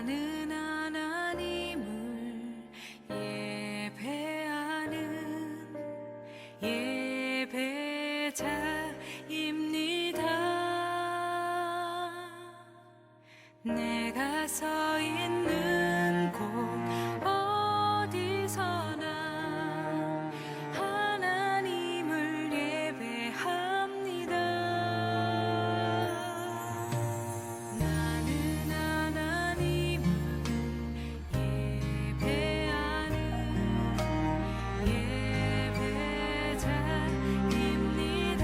나는 하나님을 예배하는 예배자입니다. 내가 서 있는 곳 어디서나 하나님을 예배합니다. 나는 하나님을 예배하는 예배자입니다.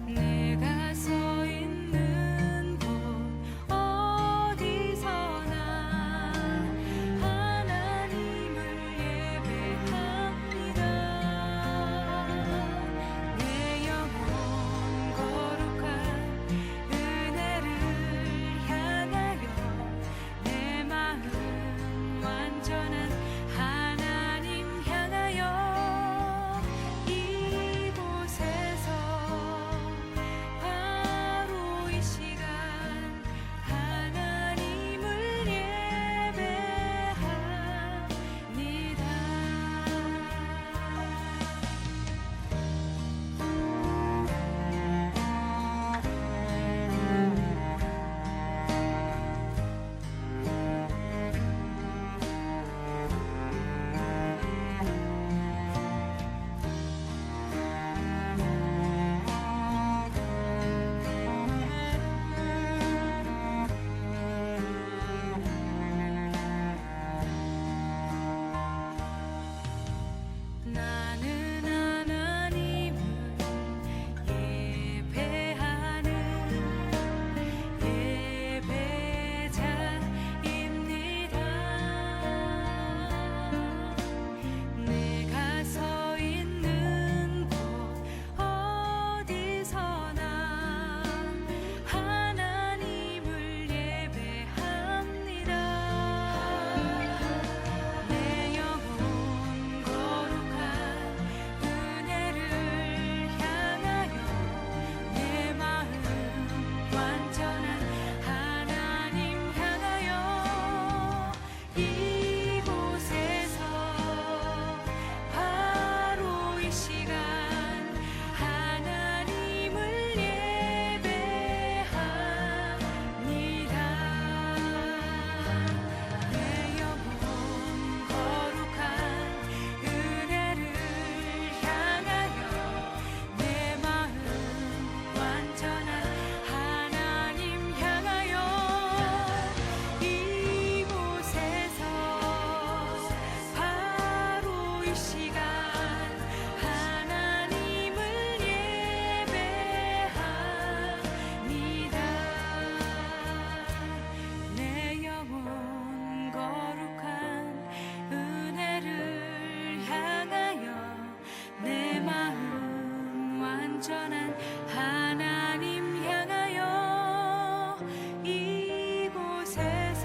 내가 서 있는 곳 어디서나 하나님을 예배합니다. 내 영혼 거룩한 은혜를 향하여 내 마음 완전한 하나님 향하여 이곳에서 바로 이 시간 하나님을 예배합니다. 나는 하나님을 예배하는 예배자입니다. 내가 서 있는 곳 어디서나 하나님을 예배합니다. 내 영혼 거룩한 은혜를 향하여 내 마음 완전한 하나님 향하여 이곳에서 바로 이 시간 하나님을 예배합니다. 내 영혼 거룩한 은혜를 향하여 내 마음 완전한 하나님 향하여 이곳에서 바로 이 시간 하나님을 예배합니다. 내 영혼 거룩한 은혜를 향하여 내 마음 완전한 하나님 향하여 이곳에서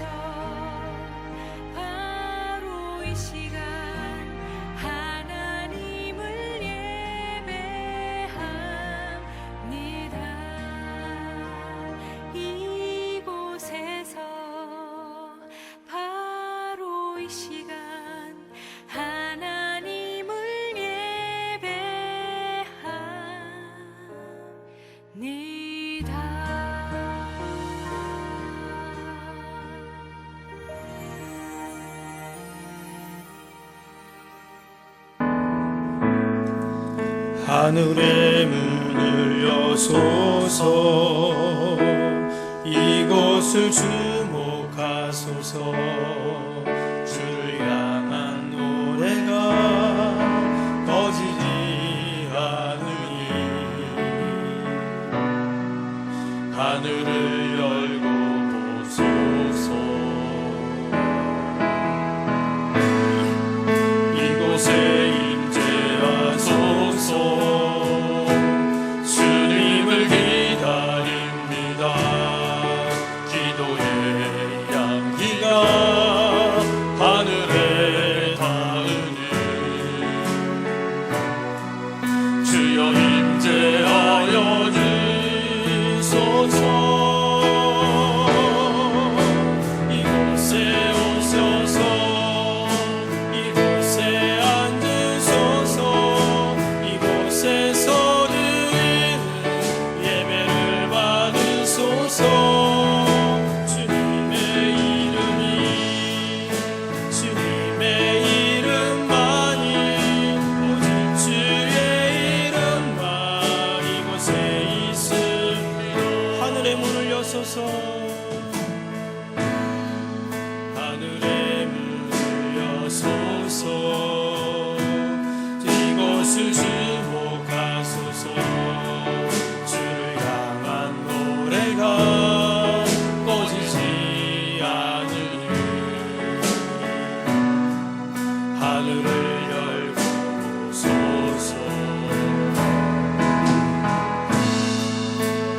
바로 이 시간 하나님을 예배합니다. 이곳에서 바로 이 시간 하나님을 예배합니다. 하늘의 문을 여소서 이곳을 주목하소서 주를 향한 노래가 꺼지지 않으니 하늘을 열고 보소서 이곳에 임재하소서 주님을 기다립니다. 기도의 향기가 하늘에 닿으니 주여 임재하여 주소서 주옵소서. 하늘의 문을 여소서. 이곳을 주목하소서. 주를 향한 노래가 꺼지지 않으니 하늘을 열고 소서.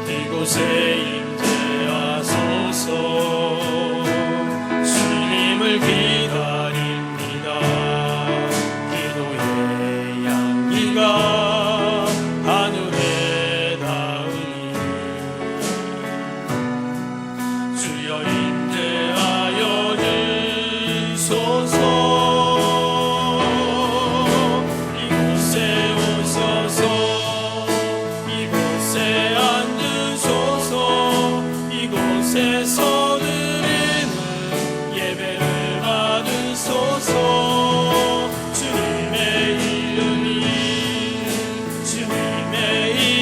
이곳에 임재하소서. 주님을 기다립니다. 기도의 향기가 하늘에 닿으니 주여 임재하여 주소서. 이곳에 오셔서 이곳에 앉으소서. 이곳에서 드리는 예배를 받으소서. 주님의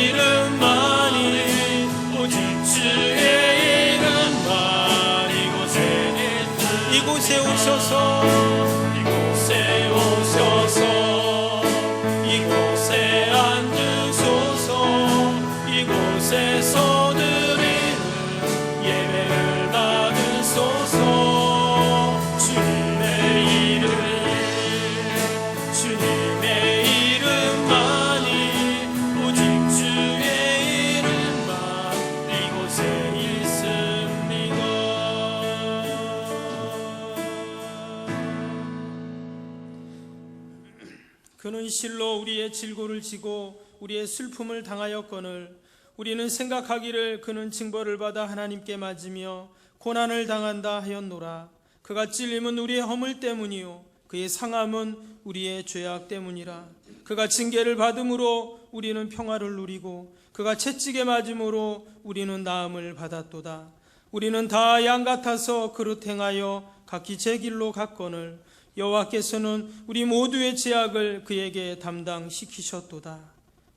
이름만이 오직 주의 이름만. 이곳에 오셔서 이곳에 오셔서 이곳에 앉으소서. 이곳에서 드리는 예배를 받으소서. 주님의 이름만이 오직 주의 이름만 이곳에 있습니다. 그는 실로 우리의 질고를 지고 우리의 슬픔을 당하였거늘 우리는 생각하기를 그는 징벌을 받아 하나님께 맞으며 고난을 당한다 하였노라. 그가 찔림은 우리의 허물 때문이요 그의 상함은 우리의 죄악 때문이라. 그가 징계를 받음으로 우리는 평화를 누리고 그가 채찍에 맞음으로 우리는 나음을 받았도다. 우리는 다 양 같아서 그릇 행하여 각기 제 길로 갔거늘 여호와께서는 우리 모두의 죄악을 그에게 담당시키셨도다.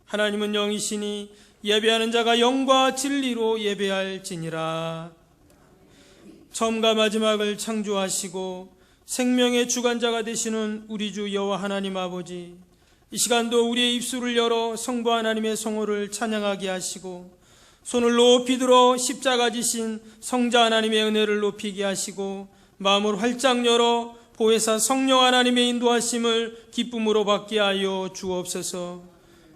하나님은 영이시니 예배하는 자가 영과 진리로 예배할지니라. 처음과 마지막을 창조하시고 생명의 주관자가 되시는 우리 주 여호와 하나님 아버지, 이 시간도 우리의 입술을 열어 성부 하나님의 성호를 찬양하게 하시고 손을 높이 들어 십자가 지신 성자 하나님의 은혜를 높이게 하시고 마음을 활짝 열어 보혜사 성령 하나님의 인도하심을 기쁨으로 받게 하여 주옵소서.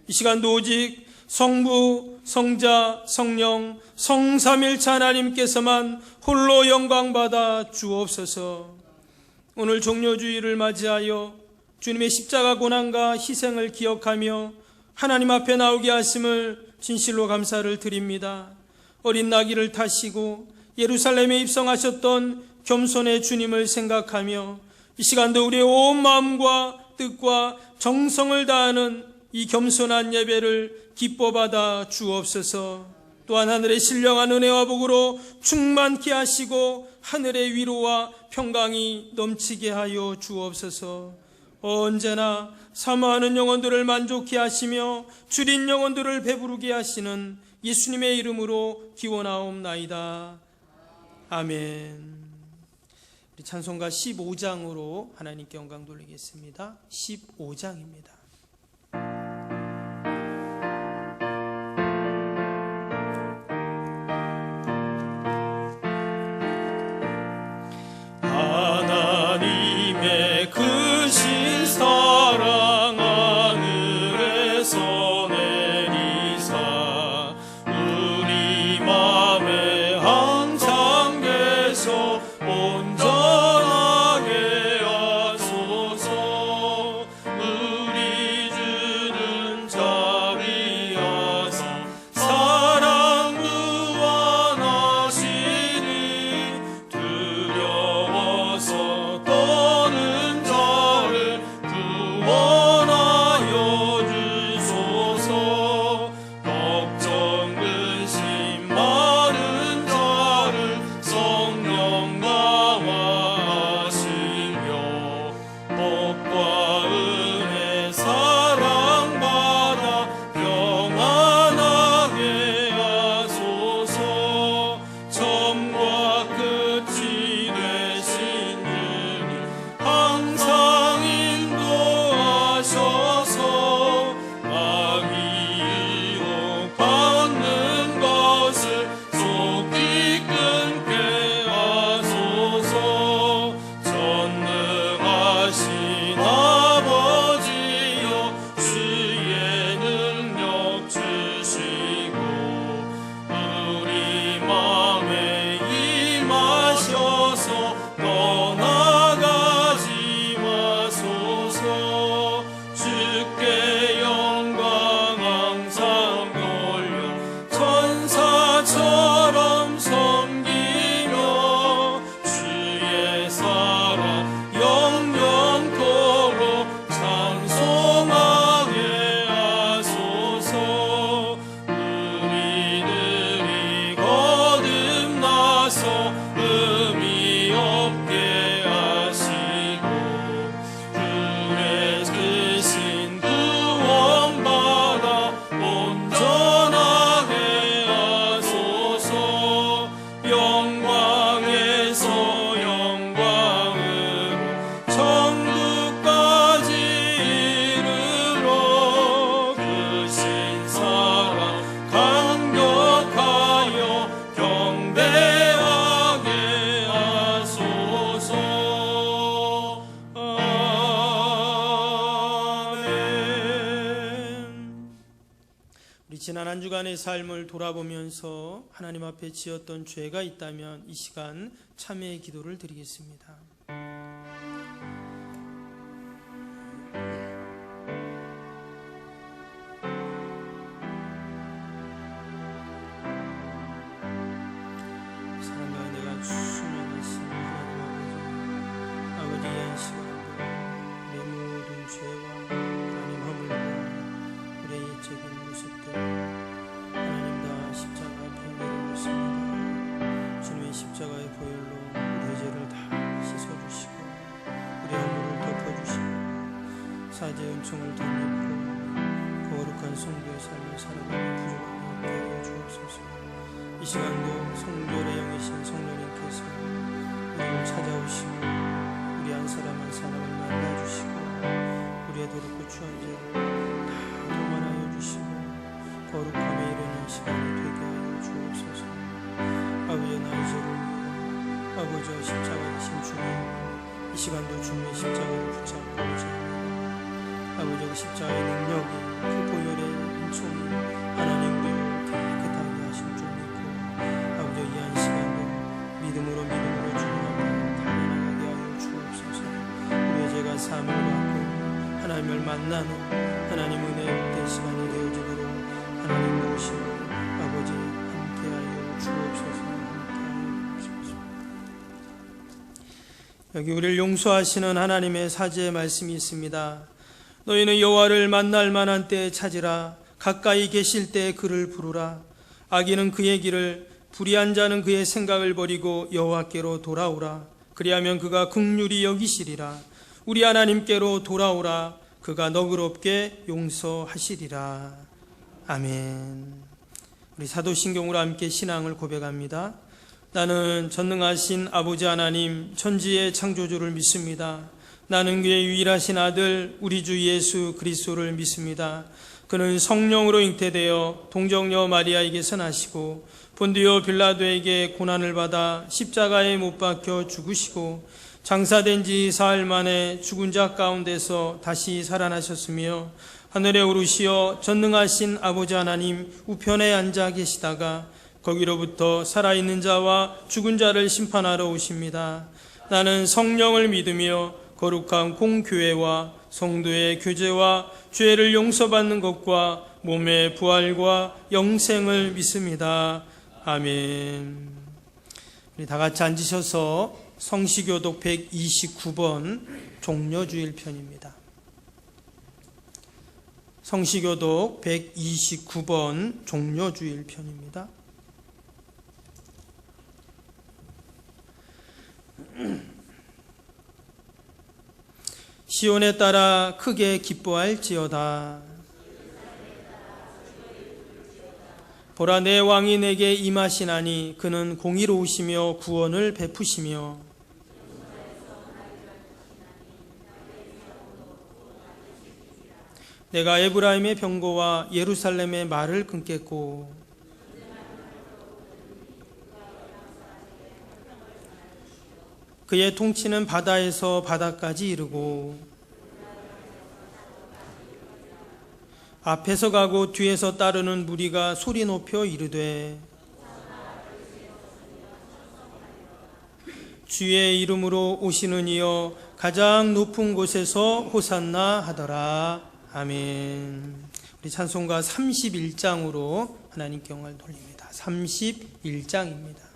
이 시간도 오직 성부, 성자, 성령, 성삼일체 하나님께서만 홀로 영광받아 주옵소서. 오늘 종료주의를 맞이하여 주님의 십자가 고난과 희생을 기억하며 하나님 앞에 나오게 하심을 진실로 감사를 드립니다. 어린 나귀를 타시고 예루살렘에 입성하셨던 겸손의 주님을 생각하며 이 시간도 우리의 온 마음과 뜻과 정성을 다하는 이 겸손한 예배를 기뻐받아 주옵소서. 또한 하늘의 신령한 은혜와 복으로 충만케 하시고 하늘의 위로와 평강이 넘치게 하여 주옵소서. 언제나 사모하는 영혼들을 만족케 하시며 줄인 영혼들을 배부르게 하시는 예수님의 이름으로 기원하옵나이다. 아멘. 우리 찬송가 15장으로 하나님께 영광 돌리겠습니다. 15장입니다. 하나님의 크신 사랑 하늘에서 내리사 우리 맘에 항상 계셔 온전하게 하소서. 우리 주는 자비하사 사랑 무한하시니 두려워서 떠는 자를 구원하여 주소서. 걱정 근심 많은 자를 주간의 삶을 돌아보면서 하나님 앞에 지었던 죄가 있다면 이 시간 참회의 기도를 드리겠습니다. 사랑과 내가 수면했으니 아버지 이 시간도 내 모든 죄와 하나님 허물과 우리의 옛적인 모습들 하나님 다 십자가 앞에 내리고 있습니다. 주님의 십자가의 보혈로 우리의 죄를 다 씻어주시고 우리의 허물을 덮어주시고 사죄의 은총을 덧입고 거룩한 성도의 삶을 살아가며 부족함이 없게 하여 주옵소서. 이 시간도 성결의 영이신 성령님께서 우리를 찾아오시고 우리 한 사람 한 사람을 만나주시고 우리의 더럽고 추한 죄를 다 도만하여 주시고 거룩함에 이르는 시간이 되게 하여 주옵소서. 아버지의 나의 죄를 위해 아버지의 십자가에 신 주님 이 시간도 주님의 십자가를 붙잡고 오자합니다. 아버지의 십자가의 능력이 그 보혈의 은총이 하나님 우리를 깨끗하게 하신 줄 믿고 아버지 이 한 시간도 믿음으로 주님 앞에 달려나가게 하여 주옵소서. 우리의 죄가 사함을 받고 하나님을 만나는 하나님 은혜의 복된 시간이 되어지도록 하나님 부르시고 아버지 함께하여 주옵소서. 함께하여 주옵소서. 여기 우리를 용서하시는 하나님의 사죄의 말씀이 있습니다. 너희는 여호와를 만날 만한 때에 찾으라. 가까이 계실 때에 그를 부르라. 악인은 그의 길을 불의한 자는 그의 생각을 버리고 여호와께로 돌아오라. 그리하면 그가 긍휼히 여기시리라. 우리 하나님께로 돌아오라. 그가 너그럽게 용서하시리라. 아멘. 우리 사도신경으로 함께 신앙을 고백합니다. 나는 전능하신 아버지 하나님 천지의 창조주를 믿습니다. 나는 그의 유일하신 아들 우리 주 예수 그리스도를 믿습니다. 그는 성령으로 잉태되어 동정녀 마리아에게서 나시고 본디오 빌라도에게 고난을 받아 십자가에 못 박혀 죽으시고 장사된 지 사흘 만에 죽은 자 가운데서 다시 살아나셨으며 하늘에 오르시어 전능하신 아버지 하나님 우편에 앉아 계시다가 거기로부터 살아있는 자와 죽은 자를 심판하러 오십니다. 나는 성령을 믿으며 거룩한 공교회와 성도의 교제와 죄를 용서받는 것과 몸의 부활과 영생을 믿습니다. 아멘. 우리 다 같이 앉으셔서 성시교독 129번 종려주일 편입니다. 성시교독 129번 종려주일 편입니다. 시온에 따라 크게 기뻐할지어다. 보라 내 왕이 내게 임하시나니 그는 공의로우시며 구원을 베푸시며 내가 에브라임의 병거와 예루살렘의 말을 끊겠고 그의 통치는 바다에서 바다까지 이르고 앞에서 가고 뒤에서 따르는 무리가 소리 높여 이르되 주의 이름으로 오시는 이여 가장 높은 곳에서 호산나 하더라. 아멘. 우리 찬송가 31장으로 하나님께 영광을 돌립니다. 31장입니다.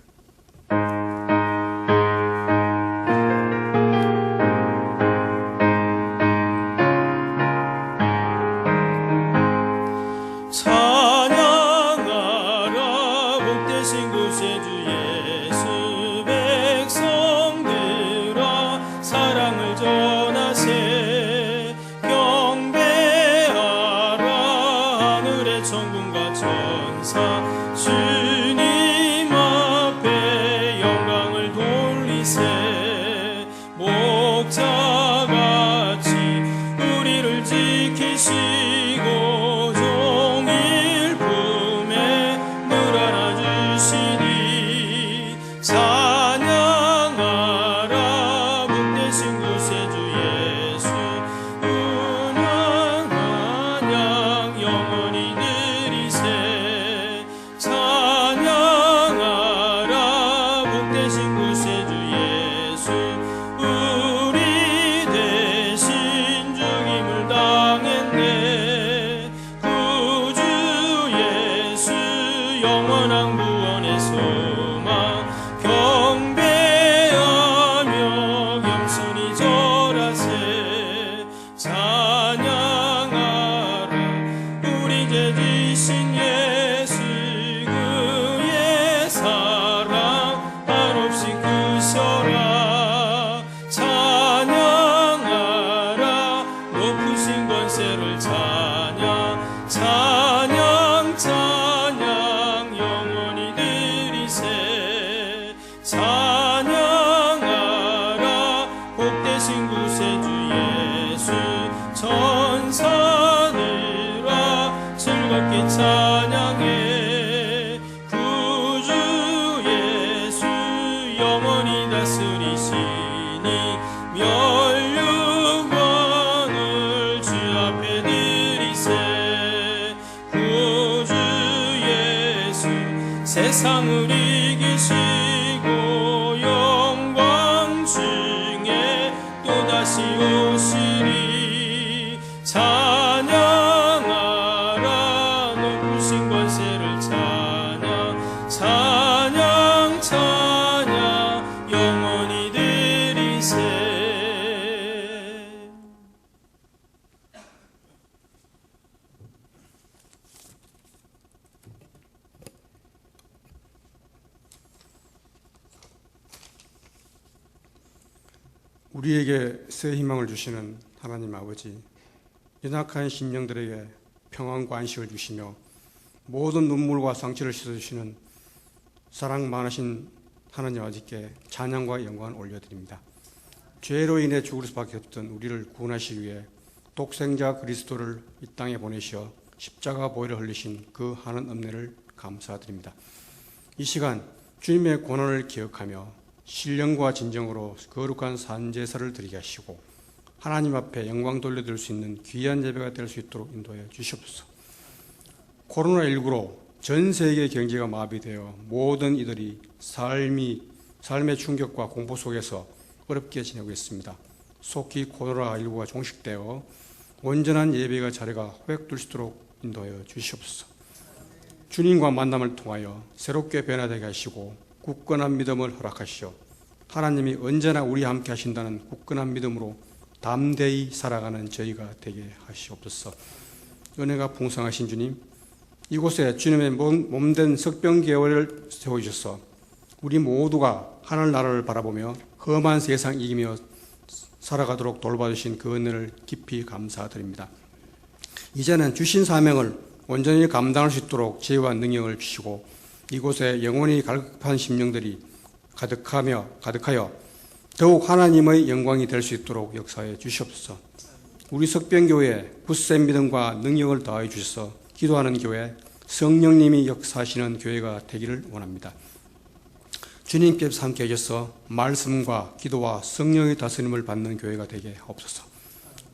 찬양하라 복되신 구세주 예수 백성들아 사랑을 전하세 경배하라 하늘의 천군과 천사 주님 앞 찬양하라 복되신 구세주 예수 전사들아 즐겁게 찬양해 구주 예수 영원히 다스리시니 멸류관을 주 앞에 드리세 구주 예수 세상을 이기시고 영광 중에 또다시 오시리 찬양하라 높으신 권세를 찬양 찬양 찬양 영원히 드리세. 우리에게 새 희망을 주시는 하나님 아버지, 연약한 심령들에게 평안과 안식을 주시며 모든 눈물과 상처를 씻어주시는 사랑 많으신 하나님 아버지께 찬양과 영광을 올려드립니다. 죄로 인해 죽을 수밖에 없던 우리를 구원하시기 위해 독생자 그리스도를 이 땅에 보내시어 십자가 보혈을 흘리신 그 하는 은혜를 감사드립니다. 이 시간 주님의 고난을 기억하며 신령과 진정으로 거룩한 산제사를 드리게 하시고 하나님 앞에 영광 돌려드릴 수 있는 귀한 예배가 될 수 있도록 인도하여 주시옵소서. 코로나19로 전 세계 경제가 마비되어 모든 이들이 삶의 충격과 공포 속에서 어렵게 지내고 있습니다. 속히 코로나19가 종식되어 온전한 예배가 자리가 회복될 수 있도록 인도하여 주시옵소서. 주님과 만남을 통하여 새롭게 변화되게 하시고 굳건한 믿음을 허락하시어 하나님이 언제나 우리와 함께 하신다는 굳건한 믿음으로 담대히 살아가는 저희가 되게 하시옵소서. 은혜가 풍성하신 주님, 이곳에 주님의 몸된 석병계회를 세워주셔서 우리 모두가 하늘나라를 바라보며 험한 세상 이기며 살아가도록 돌봐주신 그 은혜를 깊이 감사드립니다. 이제는 주신 사명을 온전히 감당할 수 있도록 지혜와 능력을 주시고 이곳에 영원히 갈급한 심령들이 가득하여 더욱 하나님의 영광이 될 수 있도록 역사해 주시옵소서. 우리 석병교회에 굳센 믿음과 능력을 더하여 주셔서 기도하는 교회, 성령님이 역사하시는 교회가 되기를 원합니다. 주님께서 함께 하셔서 말씀과 기도와 성령의 다스림을 받는 교회가 되게 하옵소서.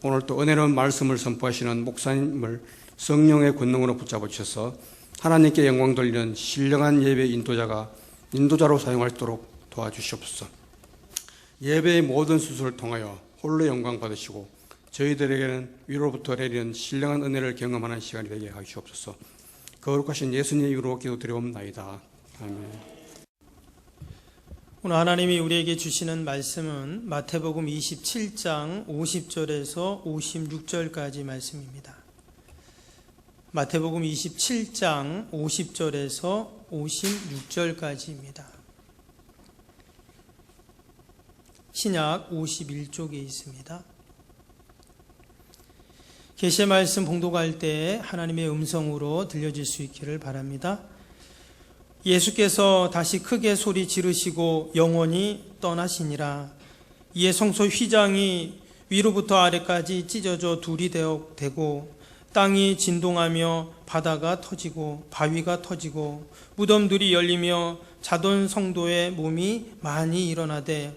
오늘 또 은혜로운 말씀을 선포하시는 목사님을 성령의 권능으로 붙잡아 주셔서 하나님께 영광 돌리는 신령한 예배 인도자로 사용할 수 있도록 도와주시옵소서. 예배의 모든 수술을 통하여 홀로 영광 받으시고 저희들에게는 위로부터 내리는 신령한 은혜를 경험하는 시간이 되게 하시옵소서. 거룩하신 예수님의 이름으로 기도드리옵나이다. 아멘. 오늘 하나님이 우리에게 주시는 말씀은 마태복음 27장 50절에서 56절까지 말씀입니다. 마태복음 27장 50절에서 56절까지입니다. 신약 51쪽에 있습니다. 계시의 말씀 봉독할 때 하나님의 음성으로 들려질 수 있기를 바랍니다. 예수께서 다시 크게 소리 지르시고 영원히 떠나시니라. 이에 성소 휘장이 위로부터 아래까지 찢어져 둘이 되고 땅이 진동하며 바다가 터지고 바위가 터지고 무덤들이 열리며 자돈 성도의 몸이 많이 일어나되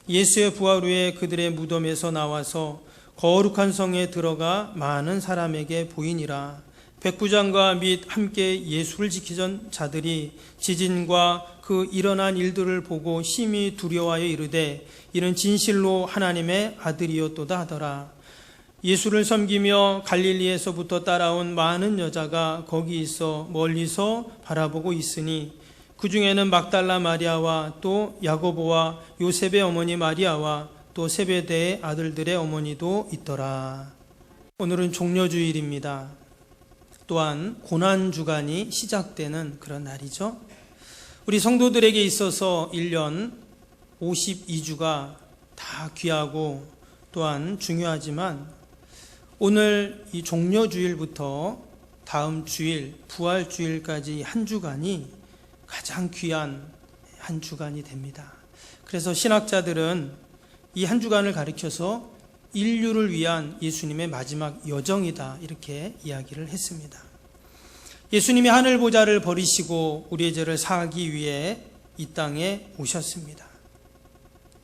예수의 부활 후에 그들의 무덤에서 나와서 거룩한 성에 들어가 많은 사람에게 보이니라. 백부장과 및 함께 예수를 지키던 자들이 지진과 그 일어난 일들을 보고 심히 두려워하여 이르되 이는 진실로 하나님의 아들이었도다 하더라. 예수를 섬기며 갈릴리에서부터 따라온 많은 여자가 거기 있어 멀리서 바라보고 있으니 그 중에는 막달라 마리아와 또 야고보와 요셉의 어머니 마리아와 또 세베대의 아들들의 어머니도 있더라. 오늘은 종려주일입니다. 또한 고난주간이 시작되는 그런 날이죠. 우리 성도들에게 있어서 1년 52주가 다 귀하고 또한 중요하지만 오늘 이 종려주일부터 다음 주일 부활주일까지 한 주간이 가장 귀한 한 주간이 됩니다. 그래서 신학자들은 이 한 주간을 가리켜서 인류를 위한 예수님의 마지막 여정이다 이렇게 이야기를 했습니다. 예수님이 하늘 보좌를 버리시고 우리의 죄를 사하기 위해 이 땅에 오셨습니다.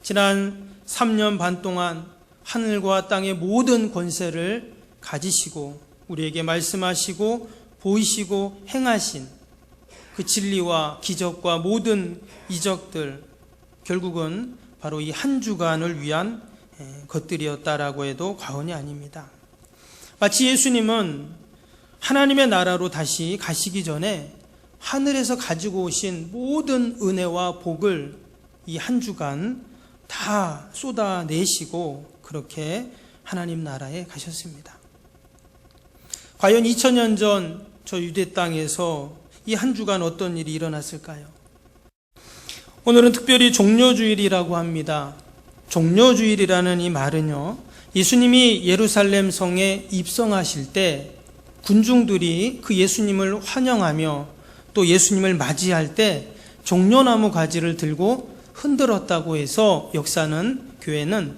지난 3년 반 동안 하늘과 땅의 모든 권세를 가지시고 우리에게 말씀하시고 보이시고 행하신 그 진리와 기적과 모든 이적들, 결국은 바로 이 한 주간을 위한 것들이었다라고 해도 과언이 아닙니다. 마치 예수님은 하나님의 나라로 다시 가시기 전에 하늘에서 가지고 오신 모든 은혜와 복을 이 한 주간 다 쏟아내시고 그렇게 하나님 나라에 가셨습니다. 과연 2000년 전 저 유대 땅에서 이 한 주간 어떤 일이 일어났을까요? 오늘은 특별히 종려주일이라고 합니다. 종려주일이라는 이 말은요, 예수님이 예루살렘 성에 입성하실 때 군중들이 그 예수님을 환영하며 또 예수님을 맞이할 때 종려나무 가지를 들고 흔들었다고 해서 역사는, 교회는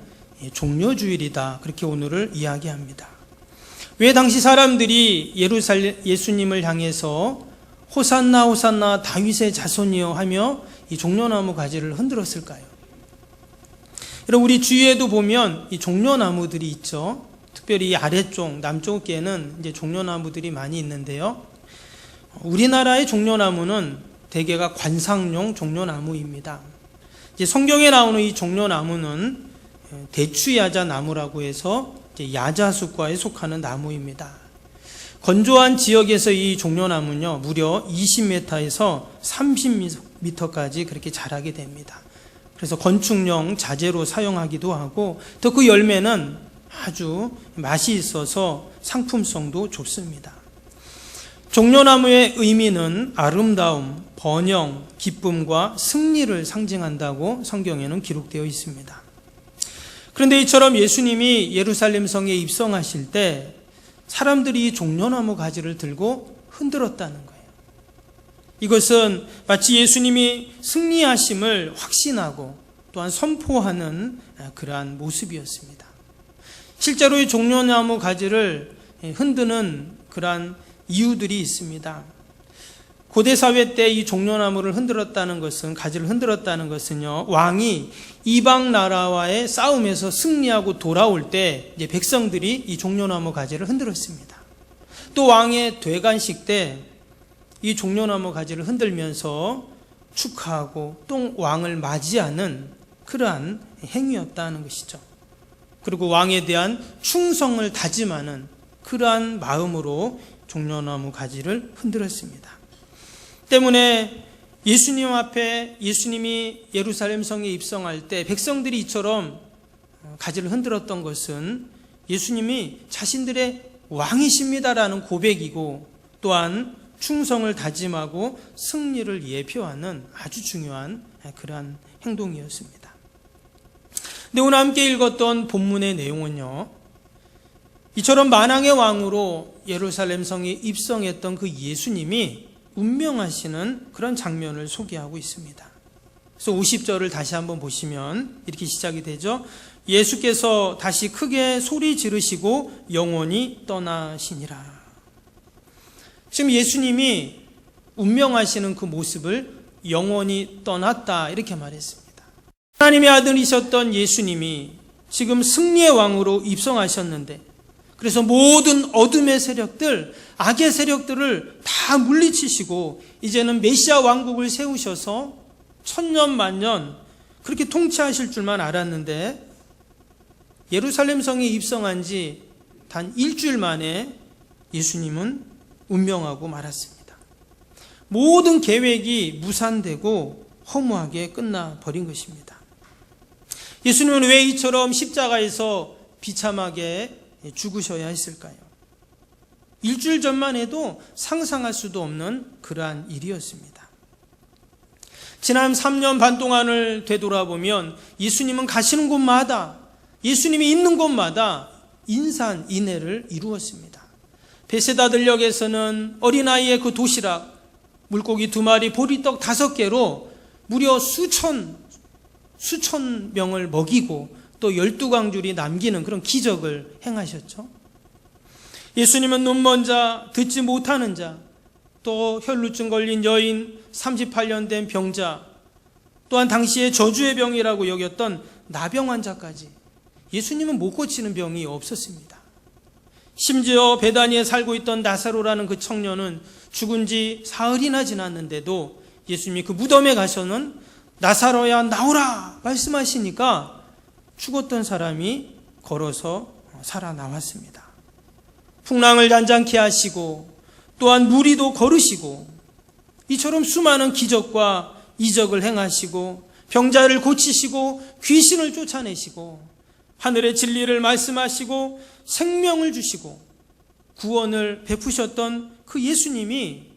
종려주일이다 그렇게 오늘을 이야기합니다. 왜 당시 사람들이 예수님을 향해서 호산나 호산나 다윗의 자손이여 하며 이 종려나무 가지를 흔들었을까요? 여러분, 우리 주위에도 보면 이 종려나무들이 있죠. 특별히 이 아래쪽 남쪽에는 이제 종려나무들이 많이 있는데요. 우리나라의 종려나무는 대개가 관상용 종려나무입니다. 이제 성경에 나오는 이 종려나무는 대추야자 나무라고 해서 이제 야자수과에 속하는 나무입니다. 건조한 지역에서 이 종려나무는요, 무려 20m에서 30m까지 그렇게 자라게 됩니다. 그래서 건축용 자재로 사용하기도 하고 또 그 열매는 아주 맛이 있어서 상품성도 좋습니다. 종려나무의 의미는 아름다움, 번영, 기쁨과 승리를 상징한다고 성경에는 기록되어 있습니다. 그런데 이처럼 예수님이 예루살렘 성에 입성하실 때 사람들이 이 종려나무 가지를 들고 흔들었다는 거예요. 이것은 마치 예수님이 승리하심을 확신하고 또한 선포하는 그러한 모습이었습니다. 실제로 이 종려나무 가지를 흔드는 그러한 이유들이 있습니다. 고대 사회 때 이 종려나무를 흔들었다는 것은, 가지를 흔들었다는 것은요, 왕이 이방 나라와의 싸움에서 승리하고 돌아올 때 이제 백성들이 이 종려나무 가지를 흔들었습니다. 또 왕의 되관식 때 이 종려나무 가지를 흔들면서 축하하고 또 왕을 맞이하는 그러한 행위였다는 것이죠. 그리고 왕에 대한 충성을 다짐하는 그러한 마음으로 종려나무 가지를 흔들었습니다. 때문에 예수님 앞에, 예수님이 예루살렘 성에 입성할 때 백성들이 이처럼 가지를 흔들었던 것은 예수님이 자신들의 왕이십니다라는 고백이고 또한 충성을 다짐하고 승리를 예표하는 아주 중요한 그러한 행동이었습니다. 근데 오늘 함께 읽었던 본문의 내용은요, 이처럼 만왕의 왕으로 예루살렘 성에 입성했던 그 예수님이 운명하시는 그런 장면을 소개하고 있습니다. 그래서 50절을 다시 한번 보시면 이렇게 시작이 되죠. 예수께서 다시 크게 소리 지르시고 영원히 떠나시니라. 지금 예수님이 운명하시는 그 모습을 영원히 떠났다 이렇게 말했습니다. 하나님의 아들이셨던 예수님이 지금 승리의 왕으로 입성하셨는데, 그래서 모든 어둠의 세력들, 악의 세력들을 다 물리치시고 이제는 메시아 왕국을 세우셔서 천년 만년 그렇게 통치하실 줄만 알았는데 예루살렘 성에 입성한 지 단 일주일 만에 예수님은 운명하고 말았습니다. 모든 계획이 무산되고 허무하게 끝나버린 것입니다. 예수님은 왜 이처럼 십자가에서 비참하게 죽으셔야 했을까요? 일주일 전만 해도 상상할 수도 없는 그러한 일이었습니다. 지난 3년 반 동안을 되돌아보면 예수님은 가시는 곳마다, 예수님이 있는 곳마다 인산인해를 이루었습니다. 베세다 들녘에서는 어린아이의 그 도시락, 물고기 2마리, 보리떡 5개로 무려 수천 명을 먹이고 또 12광줄이 남기는 그런 기적을 행하셨죠. 예수님은 눈먼 자, 듣지 못하는 자, 또 혈루증 걸린 여인, 38년 된 병자, 또한 당시에 저주의 병이라고 여겼던 나병 환자까지 예수님은 못 고치는 병이 없었습니다. 심지어 베다니에 살고 있던 나사로라는 그 청년은 죽은 지 사흘이나 지났는데도 예수님이 그 무덤에 가서는 나사로야 나오라 말씀하시니까 죽었던 사람이 걸어서 살아나왔습니다. 풍랑을 잔잔케 하시고 또한 무리도 걸으시고 이처럼 수많은 기적과 이적을 행하시고 병자를 고치시고 귀신을 쫓아내시고 하늘의 진리를 말씀하시고 생명을 주시고 구원을 베푸셨던 그 예수님이,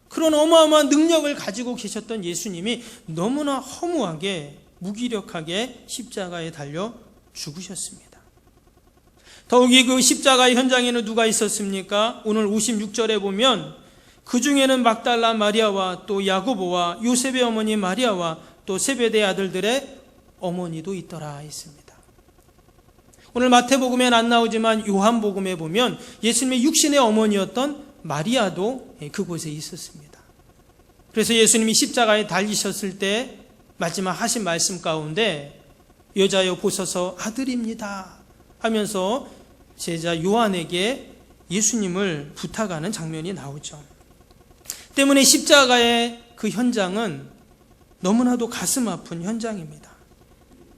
그런 어마어마한 능력을 가지고 계셨던 예수님이 너무나 허무하게 무기력하게 십자가에 달려 죽으셨습니다. 더욱이 그 십자가의 현장에는 누가 있었습니까? 오늘 56절에 보면 그 중에는 막달라 마리아와 또 야고보와 요셉의 어머니 마리아와 또 세베대의 아들들의 어머니도 있더라 했습니다. 오늘 마태복음엔 안 나오지만 요한복음에 보면 예수님의 육신의 어머니였던 마리아도 그곳에 있었습니다. 그래서 예수님이 십자가에 달리셨을 때 마지막 하신 말씀 가운데 여자여 보소서 아들입니다 하면서 제자 요한에게 예수님을 부탁하는 장면이 나오죠. 때문에 십자가의 그 현장은 너무나도 가슴 아픈 현장입니다.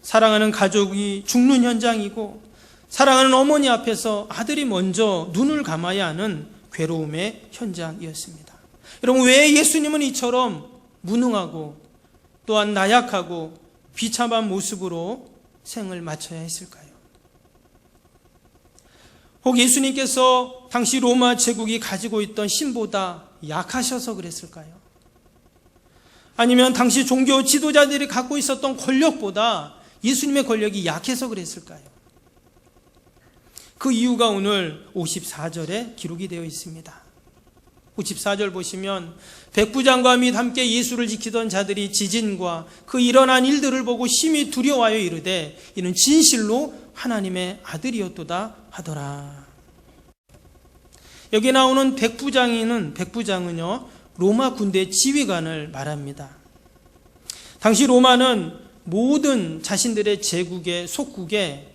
사랑하는 가족이 죽는 현장이고 사랑하는 어머니 앞에서 아들이 먼저 눈을 감아야 하는 괴로움의 현장이었습니다. 여러분, 왜 예수님은 이처럼 무능하고 또한 나약하고 비참한 모습으로 생을 마쳐야 했을까요? 혹 예수님께서 당시 로마 제국이 가지고 있던 신보다 약하셔서 그랬을까요? 아니면 당시 종교 지도자들이 갖고 있었던 권력보다 예수님의 권력이 약해서 그랬을까요? 그 이유가 오늘 54절에 기록이 되어 있습니다. 54절 보시면 백부장과 및 함께 예수를 지키던 자들이 지진과 그 일어난 일들을 보고 심히 두려워하여 이르되 이는 진실로 하나님의 아들이었도다 하더라. 여기 나오는 백부장은요 로마 군대 지휘관을 말합니다. 당시 로마는 모든 자신들의 제국의 속국에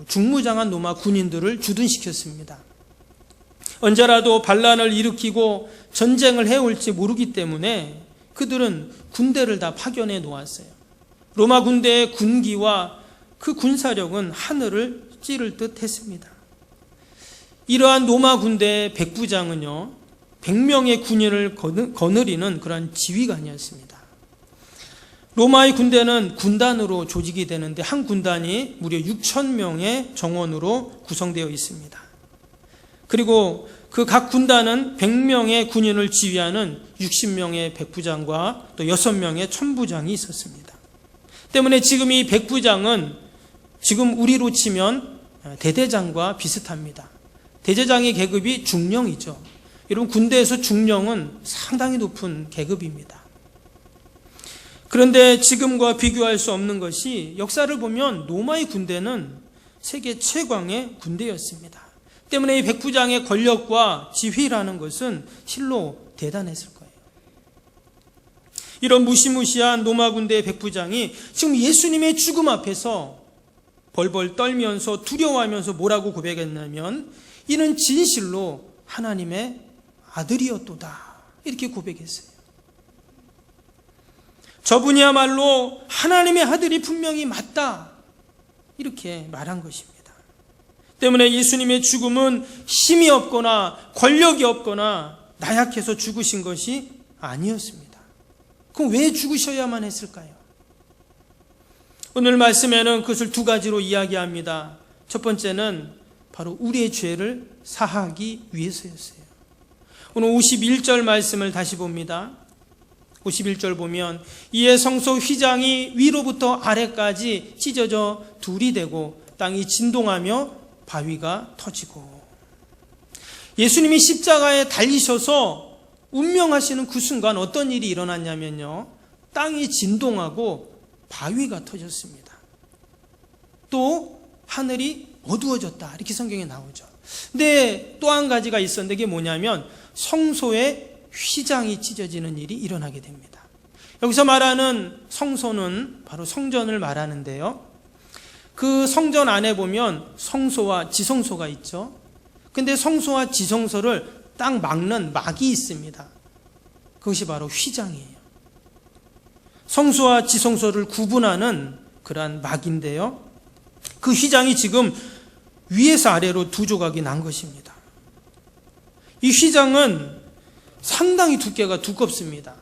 중무장한 로마 군인들을 주둔시켰습니다. 언제라도 반란을 일으키고 전쟁을 해올지 모르기 때문에 그들은 군대를 다 파견해 놓았어요. 로마 군대의 군기와 그 군사력은 하늘을 찌를 듯 했습니다. 이러한 로마 군대의 백부장은요 100명의 군인을 거느리는 그런 지휘관이었습니다. 로마의 군대는 군단으로 조직이 되는데 한 군단이 무려 6,000명의 정원으로 구성되어 있습니다. 그리고 그 각 군단은 100명의 군인을 지휘하는 60명의 백부장과 또 6명의 천부장이 있었습니다. 때문에 지금 이 백부장은 지금 우리로 치면 대대장과 비슷합니다. 대대장의 계급이 중령이죠. 여러분, 군대에서 중령은 상당히 높은 계급입니다. 그런데 지금과 비교할 수 없는 것이 역사를 보면 로마의 군대는 세계 최강의 군대였습니다. 때문에 이 백부장의 권력과 지휘라는 것은 실로 대단했을 거예요. 이런 무시무시한 로마 군대의 백부장이 지금 예수님의 죽음 앞에서 벌벌 떨면서 두려워하면서 뭐라고 고백했냐면 이는 진실로 하나님의 아들이었도다 이렇게 고백했어요. 저분이야말로 하나님의 아들이 분명히 맞다 이렇게 말한 것입니다. 때문에 예수님의 죽음은 힘이 없거나 권력이 없거나 나약해서 죽으신 것이 아니었습니다. 그럼 왜 죽으셔야만 했을까요? 오늘 말씀에는 그것을 두 가지로 이야기합니다. 첫 번째는 바로 우리의 죄를 사하기 위해서였어요. 오늘 51절 말씀을 다시 봅니다. 51절 보면 이에 성소 휘장이 위로부터 아래까지 찢어져 둘이 되고 땅이 진동하며 바위가 터지고, 예수님이 십자가에 달리셔서 운명하시는 그 순간 어떤 일이 일어났냐면요 땅이 진동하고 바위가 터졌습니다. 또 하늘이 어두워졌다, 이렇게 성경에 나오죠. 근데 또 한 가지가 있었는데, 그게 뭐냐면 성소의 휘장이 찢어지는 일이 일어나게 됩니다. 여기서 말하는 성소는 바로 성전을 말하는데요, 그 성전 안에 보면 성소와 지성소가 있죠. 근데 성소와 지성소를 딱 막는 막이 있습니다. 그것이 바로 휘장이에요. 성소와 지성소를 구분하는 그러한 막인데요, 그 휘장이 지금 위에서 아래로 두 조각이 난 것입니다. 이 휘장은 상당히 두께가 두껍습니다.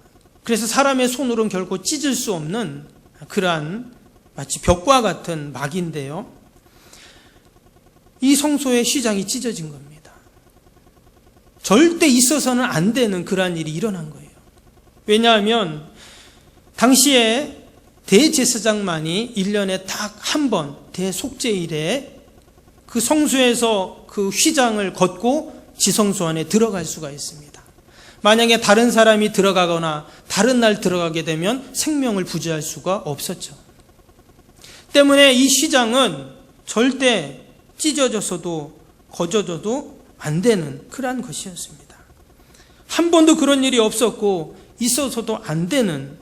그래서 사람의 손으로는 결코 찢을 수 없는 그러한 마치 벽과 같은 막인데요, 이 성소의 휘장이 찢어진 겁니다. 절대 있어서는 안 되는 그러한 일이 일어난 거예요. 왜냐하면 당시에 대제사장만이 1년에 딱 한 번 대속죄일에 그 성소에서 그 휘장을 걷고 지성소 안에 들어갈 수가 있습니다. 만약에 다른 사람이 들어가거나 다른 날 들어가게 되면 생명을 부지할 수가 없었죠. 때문에 이 휘장은 절대 찢어져서도 거저져도 안 되는 그러한 것이었습니다. 한 번도 그런 일이 없었고 있어서도 안 되는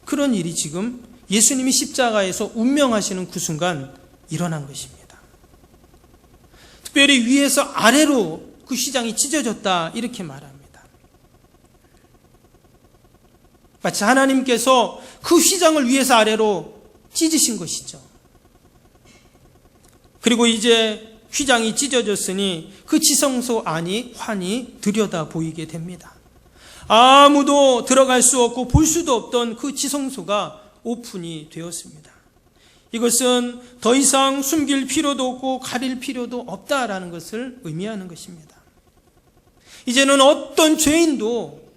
그런 일이 지금 예수님이 십자가에서 운명하시는 그 순간 일어난 것입니다. 특별히 위에서 아래로 그 휘장이 찢어졌다, 이렇게 말합니다. 마치 하나님께서 그 휘장을 위에서 아래로 찢으신 것이죠. 그리고 이제 휘장이 찢어졌으니 그 지성소 안이 환히 들여다 보이게 됩니다. 아무도 들어갈 수 없고 볼 수도 없던 그 지성소가 오픈이 되었습니다. 이것은 더 이상 숨길 필요도 없고 가릴 필요도 없다라는 것을 의미하는 것입니다. 이제는 어떤 죄인도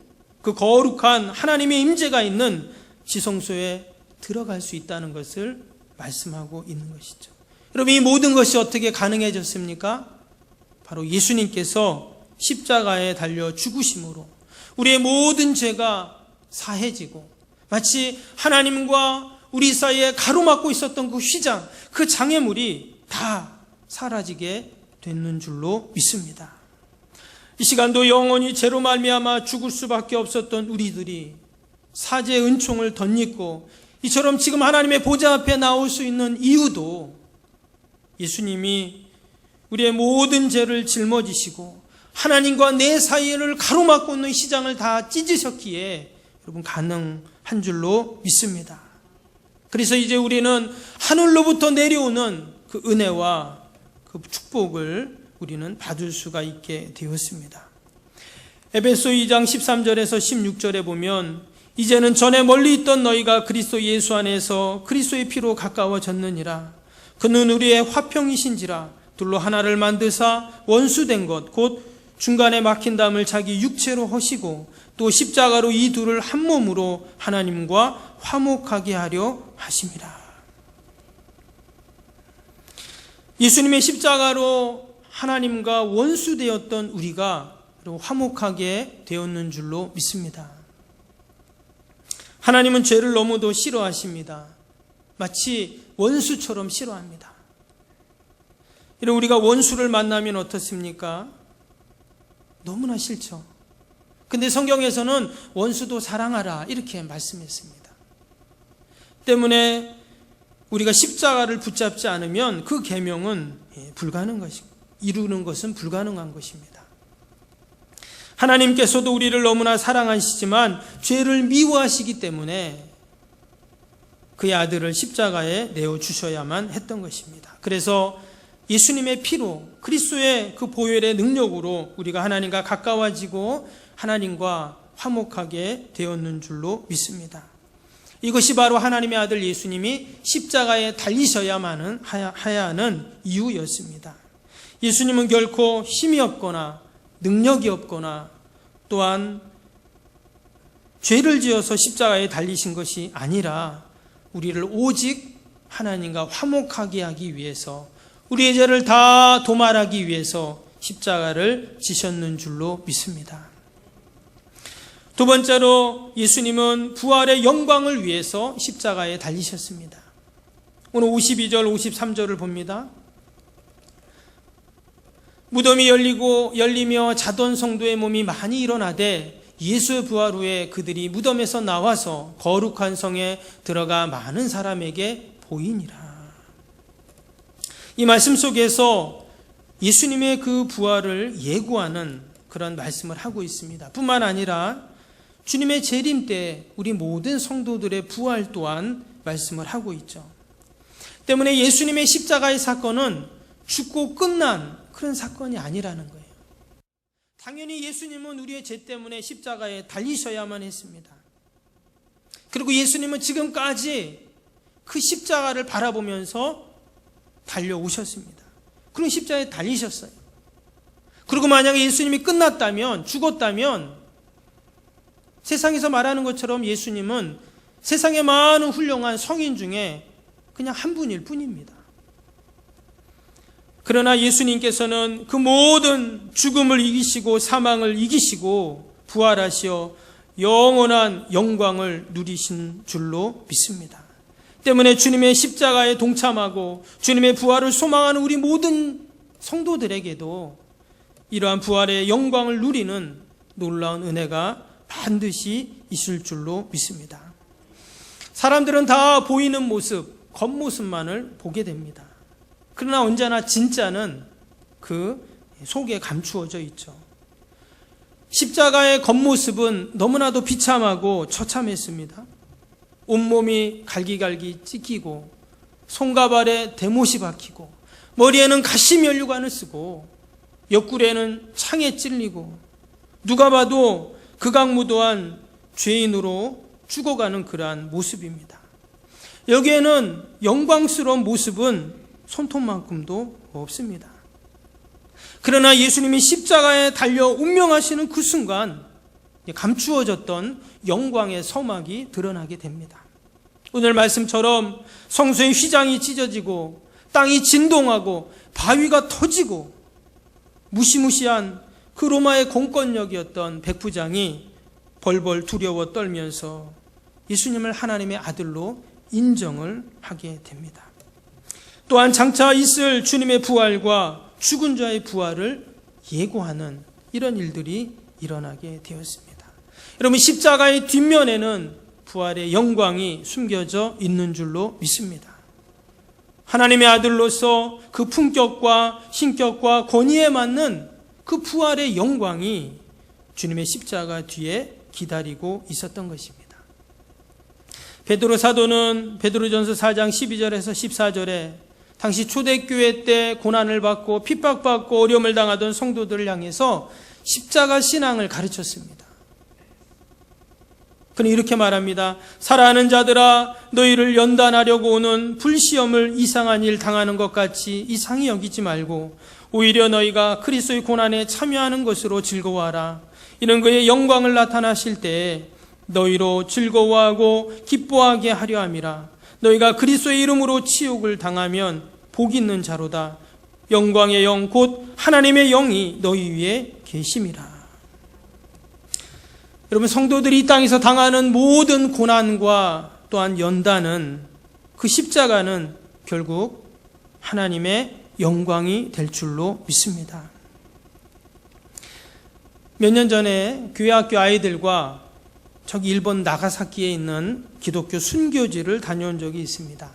그 거룩한 하나님의 임재가 있는 지성소에 들어갈 수 있다는 것을 말씀하고 있는 것이죠. 여러분, 이 모든 것이 어떻게 가능해졌습니까? 바로 예수님께서 십자가에 달려 죽으심으로 우리의 모든 죄가 사해지고 마치 하나님과 우리 사이에 가로막고 있었던 그 휘장, 그 장애물이 다 사라지게 되는 줄로 믿습니다. 이 시간도 영원히 죄로 말미암아 죽을 수밖에 없었던 우리들이 사죄의 은총을 덧입고 이처럼 지금 하나님의 보좌 앞에 나올 수 있는 이유도 예수님이 우리의 모든 죄를 짊어지시고 하나님과 내 사이를 가로막고 있는 휘장을 다 찢으셨기에 여러분 가능한 줄로 믿습니다. 그래서 이제 우리는 하늘로부터 내려오는 그 은혜와 그 축복을 우리는 받을 수가 있게 되었습니다. 에베소 2장 13절에서 16절에 보면 이제는 전에 멀리 있던 너희가 그리스도 예수 안에서 그리스도의 피로 가까워졌느니라. 그는 우리의 화평이신지라. 둘로 하나를 만드사 원수된 것 곧 중간에 막힌 담을 자기 육체로 허시고 또 십자가로 이 둘을 한 몸으로 하나님과 화목하게 하려 하심이라. 예수님의 십자가로 하나님과 원수되었던 우리가 화목하게 되었는 줄로 믿습니다. 하나님은 죄를 너무도 싫어하십니다. 마치 원수처럼 싫어합니다. 이런 우리가 원수를 만나면 어떻습니까? 너무나 싫죠. 근데 성경에서는 원수도 사랑하라 이렇게 말씀했습니다. 때문에 우리가 십자가를 붙잡지 않으면 그 계명은 불가능한 것이고 이루는 것은 불가능한 것입니다. 하나님께서도 우리를 너무나 사랑하시지만 죄를 미워하시기 때문에 그의 아들을 십자가에 내어주셔야만 했던 것입니다. 그래서 예수님의 피로 그리스도의 그 보혈의 능력으로 우리가 하나님과 가까워지고 하나님과 화목하게 되었는 줄로 믿습니다. 이것이 바로 하나님의 아들 예수님이 십자가에 달리셔야만 해야 하는 이유였습니다. 예수님은 결코 힘이 없거나 능력이 없거나 또한 죄를 지어서 십자가에 달리신 것이 아니라 우리를 오직 하나님과 화목하게 하기 위해서 우리의 죄를 다 도말하기 위해서 십자가를 지셨는 줄로 믿습니다. 두 번째로 예수님은 부활의 영광을 위해서 십자가에 달리셨습니다. 오늘 52절, 53절을 봅니다. 무덤이 열리며 자던 성도의 몸이 많이 일어나되 예수의 부활 후에 그들이 무덤에서 나와서 거룩한 성에 들어가 많은 사람에게 보이니라. 이 말씀 속에서 예수님의 그 부활을 예고하는 그런 말씀을 하고 있습니다. 뿐만 아니라 주님의 재림 때 우리 모든 성도들의 부활 또한 말씀을 하고 있죠. 때문에 예수님의 십자가의 사건은 죽고 끝난 그런 사건이 아니라는 거예요. 당연히 예수님은 우리의 죄 때문에 십자가에 달리셔야만 했습니다. 그리고 예수님은 지금까지 그 십자가를 바라보면서 달려오셨습니다. 그런 십자가에 달리셨어요. 그리고 만약에 예수님이 끝났다면, 죽었다면 세상에서 말하는 것처럼 예수님은 세상의 많은 훌륭한 성인 중에 그냥 한 분일 뿐입니다. 그러나 예수님께서는 그 모든 죽음을 이기시고 사망을 이기시고 부활하시어 영원한 영광을 누리신 줄로 믿습니다. 때문에 주님의 십자가에 동참하고 주님의 부활을 소망하는 우리 모든 성도들에게도 이러한 부활의 영광을 누리는 놀라운 은혜가 반드시 있을 줄로 믿습니다. 사람들은 다 보이는 모습, 겉모습만을 보게 됩니다. 그러나 언제나 진짜는 그 속에 감추어져 있죠. 십자가의 겉모습은 너무나도 비참하고 처참했습니다. 온몸이 갈기갈기 찢기고 손과 발에 대못이 박히고 머리에는 가시면류관을 쓰고 옆구리에는 창에 찔리고 누가 봐도 극악무도한 죄인으로 죽어가는 그러한 모습입니다. 여기에는 영광스러운 모습은 손톱만큼도 없습니다. 그러나 예수님이 십자가에 달려 운명하시는 그 순간 감추어졌던 영광의 서막이 드러나게 됩니다. 오늘 말씀처럼 성소의 휘장이 찢어지고 땅이 진동하고 바위가 터지고 무시무시한 그 로마의 공권력이었던 백부장이 벌벌 두려워 떨면서 예수님을 하나님의 아들로 인정을 하게 됩니다. 또한 장차 있을 주님의 부활과 죽은 자의 부활을 예고하는 이런 일들이 일어나게 되었습니다. 여러분, 십자가의 뒷면에는 부활의 영광이 숨겨져 있는 줄로 믿습니다. 하나님의 아들로서 그 품격과 신격과 권위에 맞는 그 부활의 영광이 주님의 십자가 뒤에 기다리고 있었던 것입니다. 베드로 사도는 베드로전서 4장 12절에서 14절에 당시 초대교회 때 고난을 받고 핍박받고 어려움을 당하던 성도들을 향해서 십자가 신앙을 가르쳤습니다. 그는 이렇게 말합니다. 사랑하는 자들아, 너희를 연단하려고 오는 불시험을 이상한 일 당하는 것 같이 이상히 여기지 말고 오히려 너희가 그리스도의 고난에 참여하는 것으로 즐거워하라. 이는 그의 영광을 나타나실 때에 너희로 즐거워하고 기뻐하게 하려 함이라. 너희가 그리스도의 이름으로 치욕을 당하면 복 있는 자로다. 영광의 영 곧 하나님의 영이 너희 위에 계심이라. 여러분, 성도들이 이 땅에서 당하는 모든 고난과 또한 연단은, 그 십자가는 결국 하나님의 영광이 될 줄로 믿습니다. 몇 년 전에 교회 학교 아이들과 저기 일본 나가사키에 있는 기독교 순교지를 다녀온 적이 있습니다.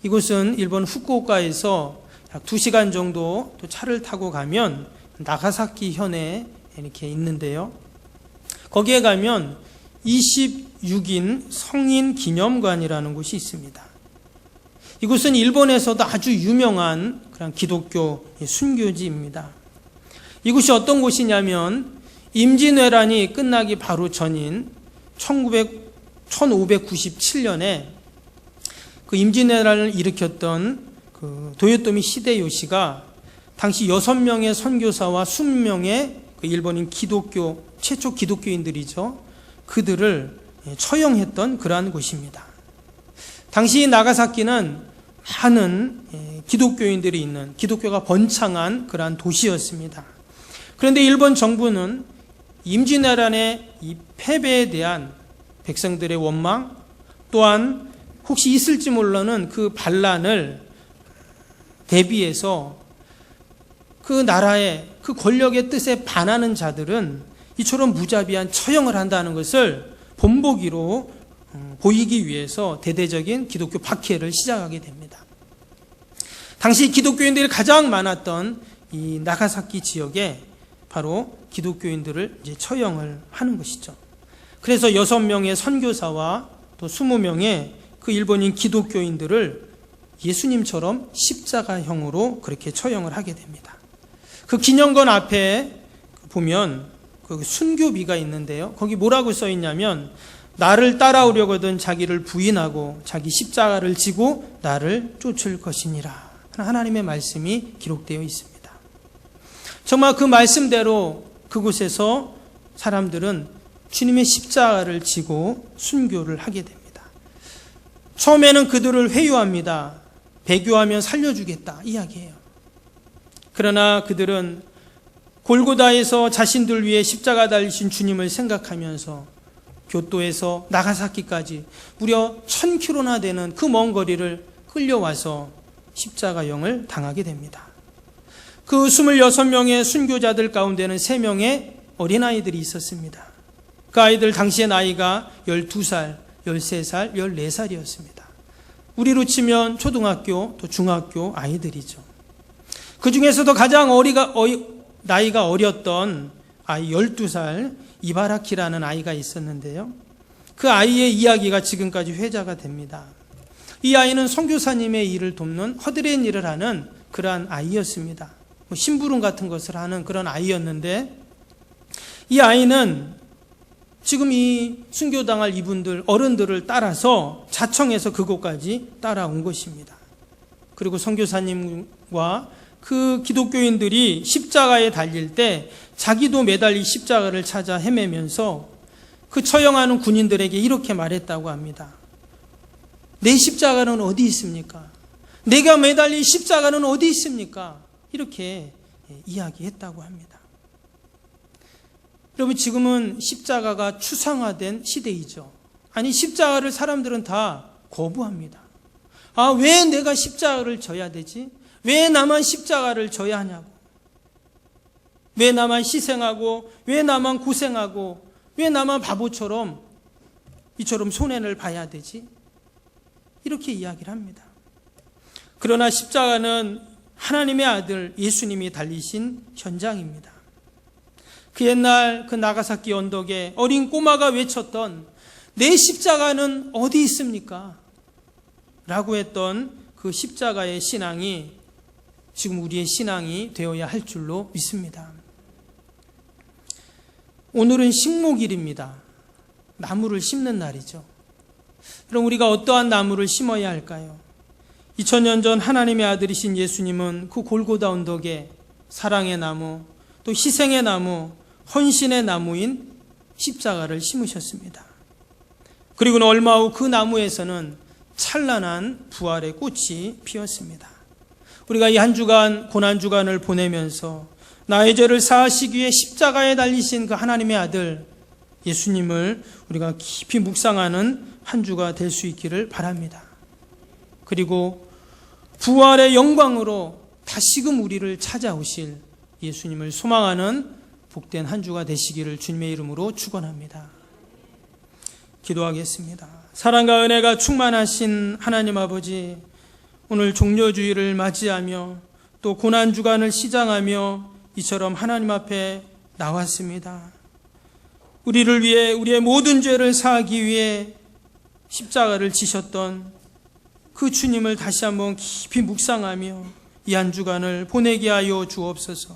이곳은 일본 후쿠오카에서 약 2시간 정도 또 차를 타고 가면 나가사키 현에 이렇게 있는데요. 거기에 가면 26인 성인 기념관이라는 곳이 있습니다. 이곳은 일본에서도 아주 유명한 그런 기독교 순교지입니다. 이곳이 어떤 곳이냐면 임진왜란이 끝나기 바로 전인 1597년에 그 임진왜란을 일으켰던 그 도요토미 히데요시가 당시 6명의 선교사와 20명의 그 일본인 기독교 최초 기독교인들이죠. 그들을 처형했던 그러한 곳입니다. 당시 나가사키는 많은 기독교인들이 있는, 기독교가 번창한 그러한 도시였습니다. 그런데 일본 정부는 임진왜란의 이 패배에 대한 백성들의 원망, 또한 혹시 있을지 모르는 그 반란을 대비해서 그 나라의 그 권력의 뜻에 반하는 자들은 이처럼 무자비한 처형을 한다는 것을 본보기로 보이기 위해서 대대적인 기독교 박해를 시작하게 됩니다. 당시 기독교인들이 가장 많았던 이 나가사키 지역에 바로 기독교인들을 이제 처형을 하는 것이죠. 그래서 6명의 선교사와 또 20명의 그 일본인 기독교인들을 예수님처럼 십자가형으로 그렇게 처형을 하게 됩니다. 그 기념관 앞에 보면 그 순교비가 있는데요. 거기 뭐라고 써 있냐면 나를 따라오려거든 자기를 부인하고 자기 십자가를 지고 나를 쫓을 것이니라. 하나님의 말씀이 기록되어 있습니다. 정말 그 말씀대로 그곳에서 사람들은 주님의 십자가를 지고 순교를 하게 됩니다. 처음에는 그들을 회유합니다. 배교하면 살려주겠다 이야기해요. 그러나 그들은 골고다에서 자신들 위해 십자가 달리신 주님을 생각하면서 교토에서 나가사키까지 무려 1000km나 되는 그 먼 거리를 끌려와서 십자가형을 당하게 됩니다. 그 26명의 순교자들 가운데는 3명의 어린아이들이 있었습니다. 그 아이들 당시의 나이가 12살, 13살, 14살이었습니다. 우리로 치면 초등학교 또 중학교 아이들이죠. 그 중에서도 가장 나이가 어렸던 아이 12살 이바라키라는 아이가 있었는데요. 그 아이의 이야기가 지금까지 회자가 됩니다. 이 아이는 선교사님의 일을 돕는 허드렛 일을 하는 그러한 아이였습니다. 심부름 같은 것을 하는 그런 아이였는데 이 아이는 지금 이 순교당할 이분들 어른들을 따라서 자청해서 그곳까지 따라온 것입니다. 그리고 선교사님과 그 기독교인들이 십자가에 달릴 때 자기도 매달린 십자가를 찾아 헤매면서 그 처형하는 군인들에게 이렇게 말했다고 합니다. 내 십자가는 어디 있습니까? 내가 매달린 십자가는 어디 있습니까? 이렇게 이야기했다고 합니다. 여러분, 지금은 십자가가 추상화된 시대이죠. 아니, 십자가를 사람들은 다 거부합니다. 아, 왜 내가 십자가를 져야 되지? 왜 나만 십자가를 져야 하냐고. 왜 나만 희생하고, 왜 나만 고생하고, 왜 나만 바보처럼 이처럼 손해를 봐야 되지? 이렇게 이야기를 합니다. 그러나 십자가는 하나님의 아들 예수님이 달리신 현장입니다. 그 옛날 그 나가사키 언덕에 어린 꼬마가 외쳤던 내 십자가는 어디 있습니까? 라고 했던 그 십자가의 신앙이 지금 우리의 신앙이 되어야 할 줄로 믿습니다. 오늘은 식목일입니다. 나무를 심는 날이죠. 그럼 우리가 어떠한 나무를 심어야 할까요? 2000년 전 하나님의 아들이신 예수님은 그 골고다 언덕에 사랑의 나무, 또 희생의 나무, 헌신의 나무인 십자가를 심으셨습니다. 그리고는 얼마 후 그 나무에서는 찬란한 부활의 꽃이 피었습니다. 우리가 이 한 주간 고난주간을 보내면서 나의 죄를 사하시기 위해 십자가에 달리신 그 하나님의 아들 예수님을 우리가 깊이 묵상하는 한 주가 될 수 있기를 바랍니다. 그리고 부활의 영광으로 다시금 우리를 찾아오실 예수님을 소망하는 복된 한 주가 되시기를 주님의 이름으로 축원합니다. 기도하겠습니다. 사랑과 은혜가 충만하신 하나님 아버지, 오늘 종료주일을 맞이하며 또 고난주간을 시장하며 이처럼 하나님 앞에 나왔습니다. 우리를 위해 우리의 모든 죄를 사하기 위해 십자가를 지셨던 그 주님을 다시 한번 깊이 묵상하며 이 한 주간을 보내게 하여 주옵소서.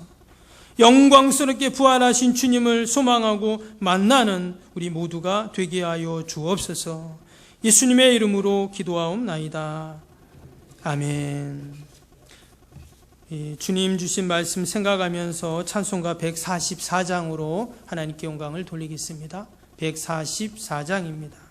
영광스럽게 부활하신 주님을 소망하고 만나는 우리 모두가 되게 하여 주옵소서. 예수님의 이름으로 기도하옵나이다. 아멘. 주님 주신 말씀 생각하면서 찬송가 144장으로 하나님께 영광을 돌리겠습니다. 144장입니다.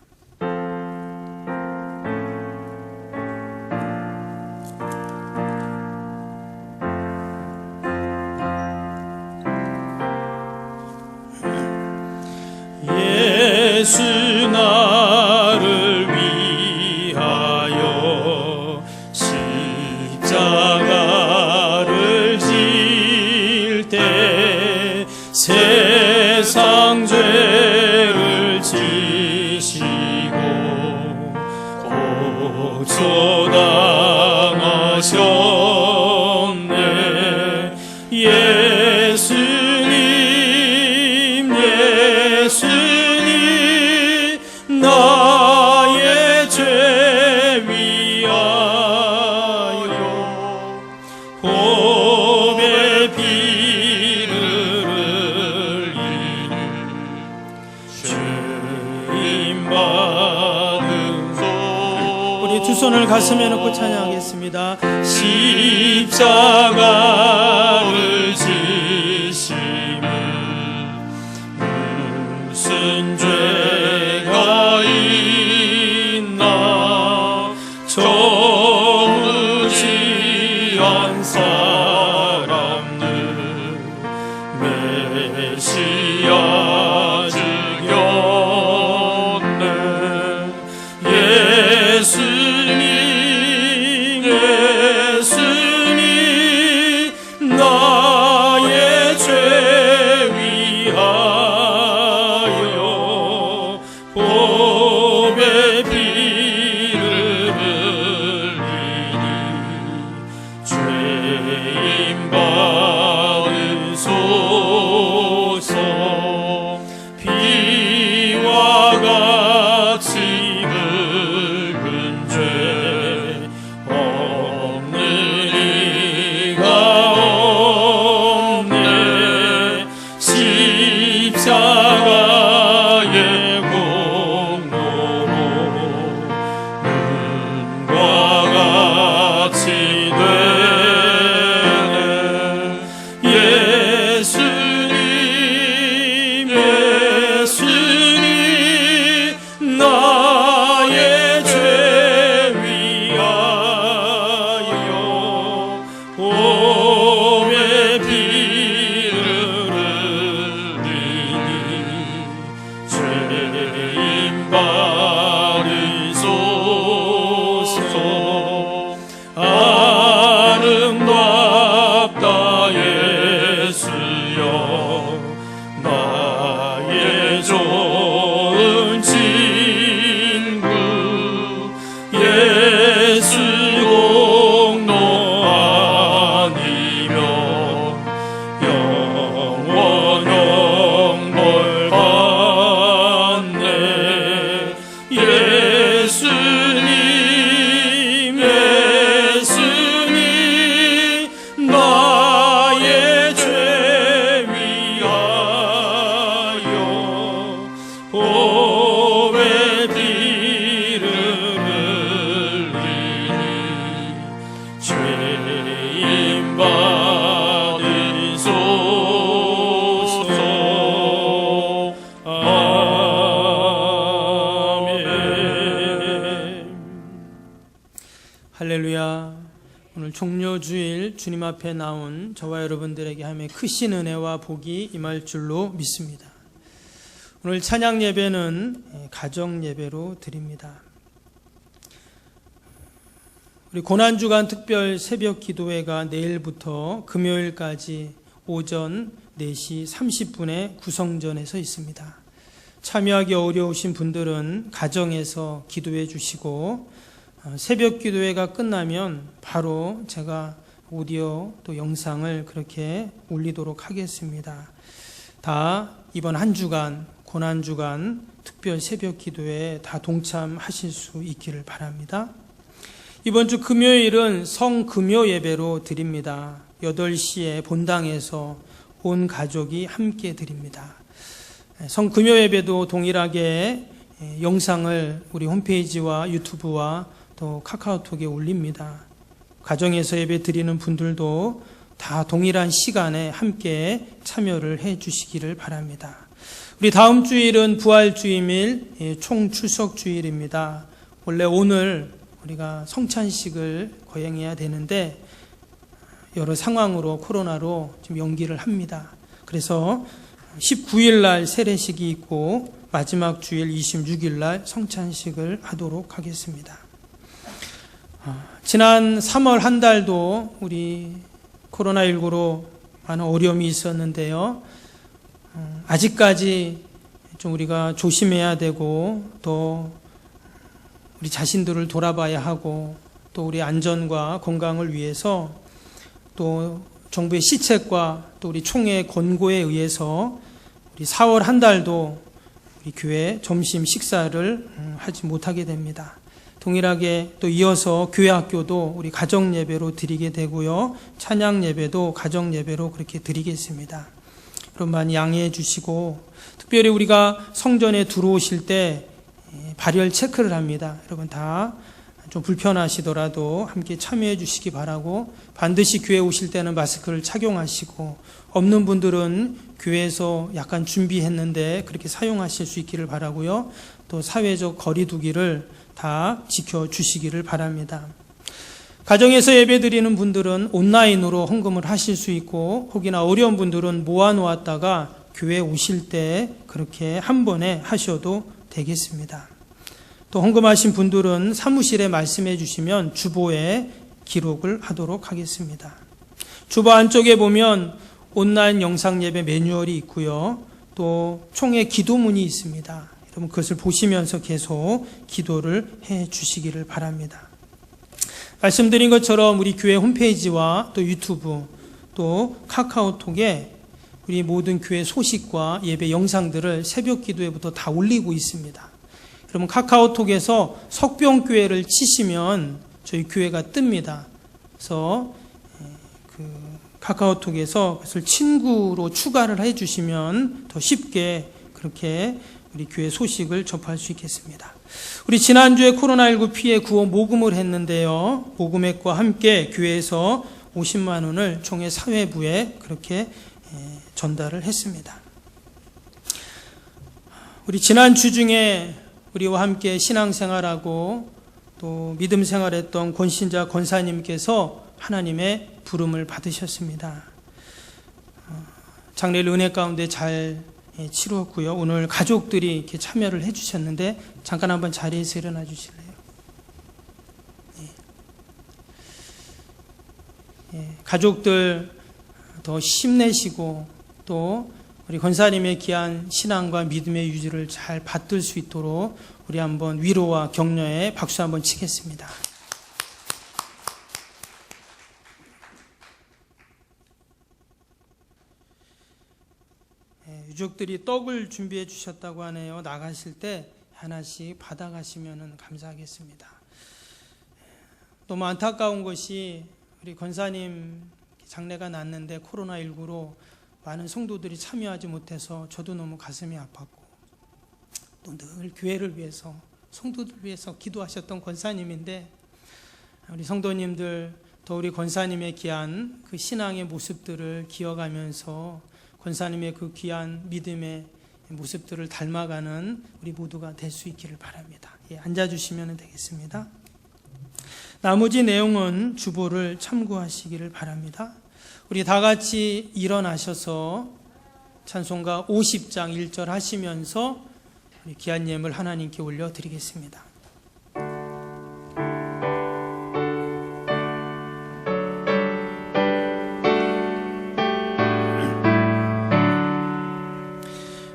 예수 나를 위하여 십자가를 질 때 세상 죄를 지시고 고초당하셨네. 예수님 나의 죄 위하여 보배 피를 흘린 죄인 받은 손. 우리 두 손을 가슴에 놓고 찬양하겠습니다. 십자가를 지심은 무슨 죄가 있나 저무지한 사람들 메시아 죽였네. 예수님 나의 죄 위하여 보배 피를 흘리니 죄인 받으소서. 피와 같이 붉은 죄 없는 이가 없네. 십자가의 공로로 눈과 같이 되네. 예수님 나의 죄 위하여 보배 피를 흘리니 죄인 받으소서. 아름답다 예수여 나의 좋은 친구. 예수 공로 아니면 영원한 벌 받네. 예수님 나의 죄 위하여 보배 피를 흘리니 죄인 받으소서. 아멘. 할렐루야. 오늘 종료주일 주님 앞에 나온 저와 여러분들에게 하나님의 크신 은혜와 복이 임할 줄로 믿습니다. 오늘 찬양 예배는 가정 예배로 드립니다. 우리 고난주간 특별 새벽 기도회가 내일부터 금요일까지 오전 4시 30분에 구성전에서 있습니다. 참여하기 어려우신 분들은 가정에서 기도해 주시고 새벽 기도회가 끝나면 바로 제가 오디오 또 영상을 그렇게 올리도록 하겠습니다. 다 이번 한 주간 고난주간 특별 새벽 기도회에 다 동참하실 수 있기를 바랍니다. 이번 주 금요일은 성금요 예배로 드립니다. 8시에 본당에서 온 가족이 함께 드립니다. 성금요 예배도 동일하게 영상을 우리 홈페이지와 유튜브와 또 카카오톡에 올립니다. 가정에서 예배 드리는 분들도 다 동일한 시간에 함께 참여를 해 주시기를 바랍니다. 우리 다음 주일은 부활주임일 총출석주일입니다. 원래 오늘 우리가 성찬식을 거행해야 되는데 여러 상황으로 코로나로 좀 연기를 합니다. 그래서 19일 날 세례식이 있고 마지막 주일 26일 날 성찬식을 하도록 하겠습니다. 지난 3월 한 달도 우리 코로나19로 많은 어려움이 있었는데요. 아직까지 좀 우리가 조심해야 되고 또 우리 자신들을 돌아봐야 하고 또 우리 안전과 건강을 위해서 또 정부의 시책과 또 우리 총회의 권고에 의해서 우리 4월 한 달도 우리 교회 점심 식사를 하지 못하게 됩니다. 동일하게 또 이어서 교회 학교도 우리 가정 예배로 드리게 되고요. 찬양 예배도 가정 예배로 그렇게 드리겠습니다. 여러분 많이 양해해 주시고 특별히 우리가 성전에 들어오실 때 발열 체크를 합니다. 여러분 다 좀 불편하시더라도 함께 참여해 주시기 바라고 반드시 교회 오실 때는 마스크를 착용하시고 없는 분들은 교회에서 약간 준비했는데 그렇게 사용하실 수 있기를 바라고요. 또 사회적 거리 두기를 다 지켜주시기를 바랍니다. 가정에서 예배 드리는 분들은 온라인으로 헌금을 하실 수 있고 혹이나 어려운 분들은 모아놓았다가 교회 오실 때 그렇게 한 번에 하셔도 되겠습니다. 또 헌금하신 분들은 사무실에 말씀해 주시면 주보에 기록을 하도록 하겠습니다. 주보 안쪽에 보면 온라인 영상 예배 매뉴얼이 있고요. 또 총회 기도문이 있습니다. 여러분 그것을 보시면서 계속 기도를 해 주시기를 바랍니다. 말씀드린 것처럼 우리 교회 홈페이지와 또 유튜브 또 카카오톡에 우리 모든 교회 소식과 예배 영상들을 새벽 기도회부터 다 올리고 있습니다. 여러분 카카오톡에서 석병교회를 치시면 저희 교회가 뜹니다. 그래서 그 카카오톡에서 그것을 친구로 추가를 해주시면 더 쉽게 그렇게 우리 교회 소식을 접할 수 있겠습니다. 우리 지난주에 코로나19 피해 구호 모금을 했는데요. 모금액과 함께 교회에서 50만 원을 총회 사회부에 그렇게 전달을 했습니다. 우리 지난주 중에 우리와 함께 신앙생활하고 또 믿음 생활했던 권신자 권사님께서 하나님의 부름을 받으셨습니다. 장례를 은혜 가운데 잘 치루었고요. 오늘 가족들이 이렇게 참여를 해주셨는데 잠깐 한번 자리에서 일어나 주실래요? 가족들 더 힘내시고 또 우리 권사님의 귀한 신앙과 믿음의 유지를 잘 받들 수 있도록 우리 한번 위로와 격려에 박수 한번 치겠습니다. 유족들이 떡을 준비해 주셨다고 하네요. 나가실 때 하나씩 받아가시면 감사하겠습니다. 너무 안타까운 것이 우리 권사님 장례가 났는데 코로나19로 많은 성도들이 참여하지 못해서 저도 너무 가슴이 아팠고 또 늘 교회를 위해서 성도들을 위해서 기도하셨던 권사님인데 우리 성도님들 또 우리 권사님의 귀한 그 신앙의 모습들을 기억하면서 권사님의 그 귀한 믿음의 모습들을 닮아가는 우리 모두가 될 수 있기를 바랍니다. 앉아주시면 되겠습니다. 나머지 내용은 주보를 참고하시기를 바랍니다. 우리 다 같이 일어나셔서 찬송가 50장 1절 하시면서 우리 귀한 예물 하나님께 올려드리겠습니다.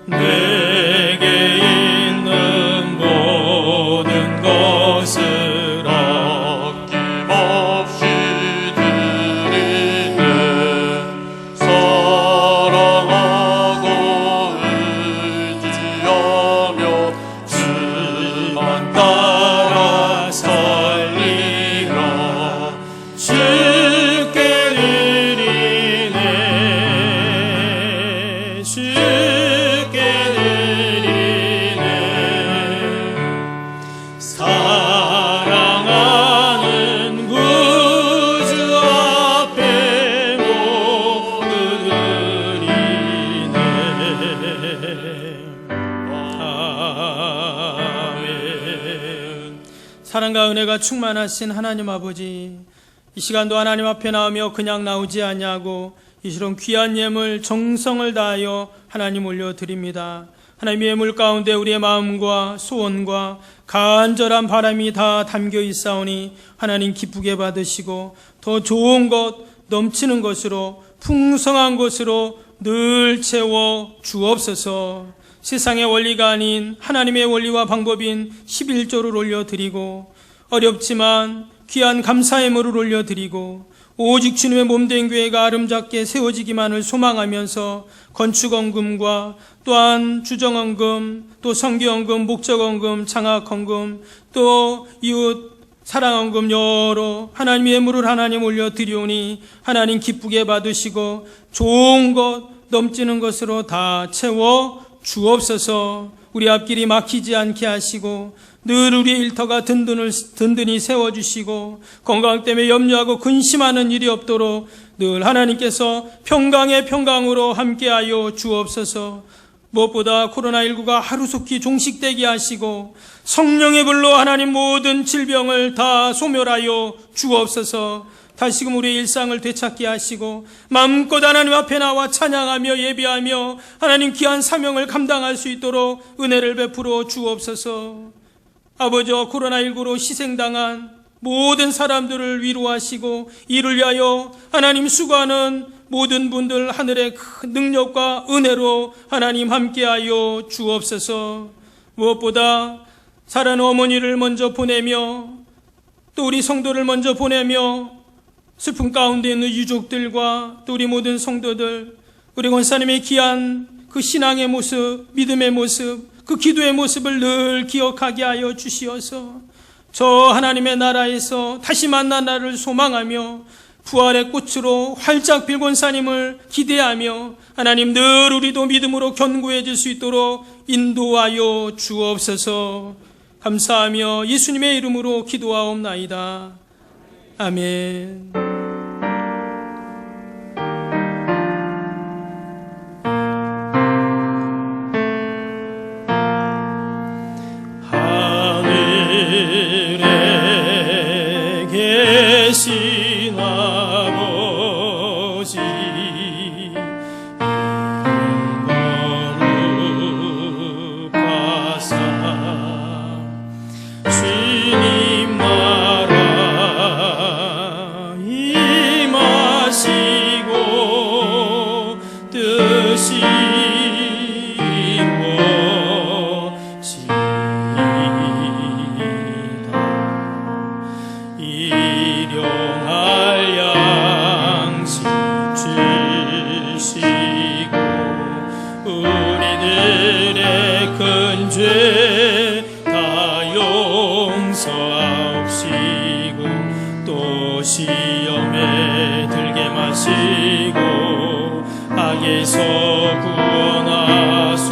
내게 있는 모든 것을 아낌없이 드리네. 사랑하고 의지하며 주만 따라 살리라. 주께 드리네. 주께 드리네. 사랑하는 구주 앞에 모두 드리네. 아멘. 사랑과 은혜가 충만하신 하나님 아버지, 이 시간도 하나님 앞에 나오며 그냥 나오지 아니하고 이 시간 귀한 예물 정성을 다하여 하나님 올려드립니다. 하나님의 예물 가운데 우리의 마음과 소원과 간절한 바람이 다 담겨 있사오니 하나님 기쁘게 받으시고 더 좋은 것, 넘치는 것으로, 풍성한 것으로 늘 채워 주옵소서. 세상의 원리가 아닌 하나님의 원리와 방법인 11조를 올려드리고, 어렵지만 귀한 감사의물을 올려드리고, 오직 주님의 몸된 교회가 아름답게 세워지기만을 소망하면서 건축헌금과 또한 주정헌금, 또 성교헌금, 목적헌금, 장학헌금, 또 이웃 사랑헌금 여러 하나님의 예물을 하나님 올려드리오니 하나님 기쁘게 받으시고 좋은 것, 넘치는 것으로 다 채워 주옵소서. 우리 앞길이 막히지 않게 하시고 늘 우리의 일터가 든든히 세워주시고 건강 때문에 염려하고 근심하는 일이 없도록 늘 하나님께서 평강의 평강으로 함께하여 주옵소서. 무엇보다 코로나19가 하루속히 종식되게 하시고 성령의 불로 하나님 모든 질병을 다 소멸하여 주옵소서. 다시금 우리의 일상을 되찾게 하시고 마음껏 하나님 앞에 나와 찬양하며 예배하며 하나님 귀한 사명을 감당할 수 있도록 은혜를 베풀어 주옵소서. 아버지와 코로나19로 희생당한 모든 사람들을 위로하시고 이를 위하여 하나님 수고하는 모든 분들 하늘의 큰 능력과 은혜로 하나님 함께하여 주옵소서. 무엇보다 사랑하는 어머니를 먼저 보내며 또 우리 성도를 먼저 보내며 슬픔 가운데 있는 유족들과 또 우리 모든 성도들, 우리 권사님의 귀한 그 신앙의 모습, 믿음의 모습, 그 기도의 모습을 늘 기억하게 하여 주시어서 저 하나님의 나라에서 다시 만난 날을 소망하며 부활의 꽃으로 활짝 필 권사님을 기대하며 하나님 늘 우리도 믿음으로 견고해질 수 있도록 인도하여 주옵소서. 감사하며 예수님의 이름으로 기도하옵나이다. 아멘. 하늘에 계신 아버지 거룩하사 주님 나라 임하시고 뜻이 일용할 양식 주시고 우리들의 큰 죄 다 용서하옵시고 또 시험에 들게 마시고 악에서 구원하소서.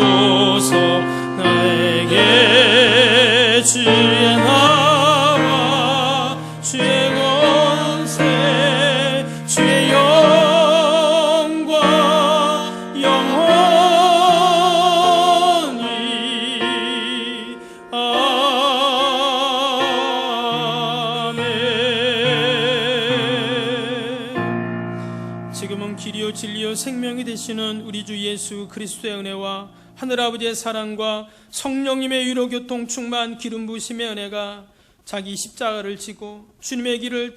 나에게 주의 나와 주의 권세 주의 영광 영원히 아멘. 지금은 길이요 진리요 생명이 되시는 우리 주 예수 그리스도의 은혜와 하늘아버지의 사랑과 성령님의 위로교통 충만 기름 부으심의 은혜가 자기 십자가를 지고 주님의 길을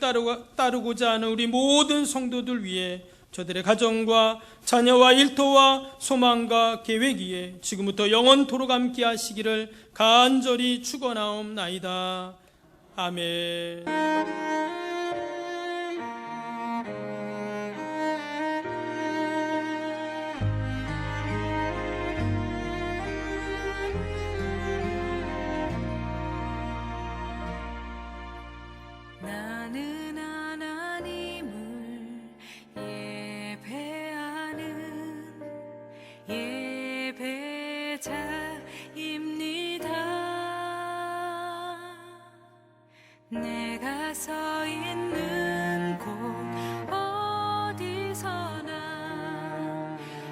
따르고자 하는 우리 모든 성도들 위해 저들의 가정과 자녀와 일터와 소망과 계획 위에 지금부터 영원토록 함께 하시기를 간절히 축원하옵나이다. 아멘. 나는 하나님을 예배하는 예배자입니다. 내가 서 있는 곳 어디서나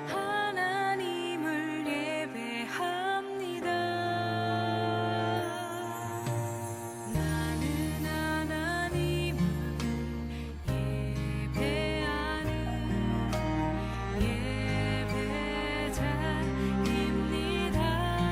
하나님을 예배합니다. 나는 하나님을 예배하는 예배자입니다.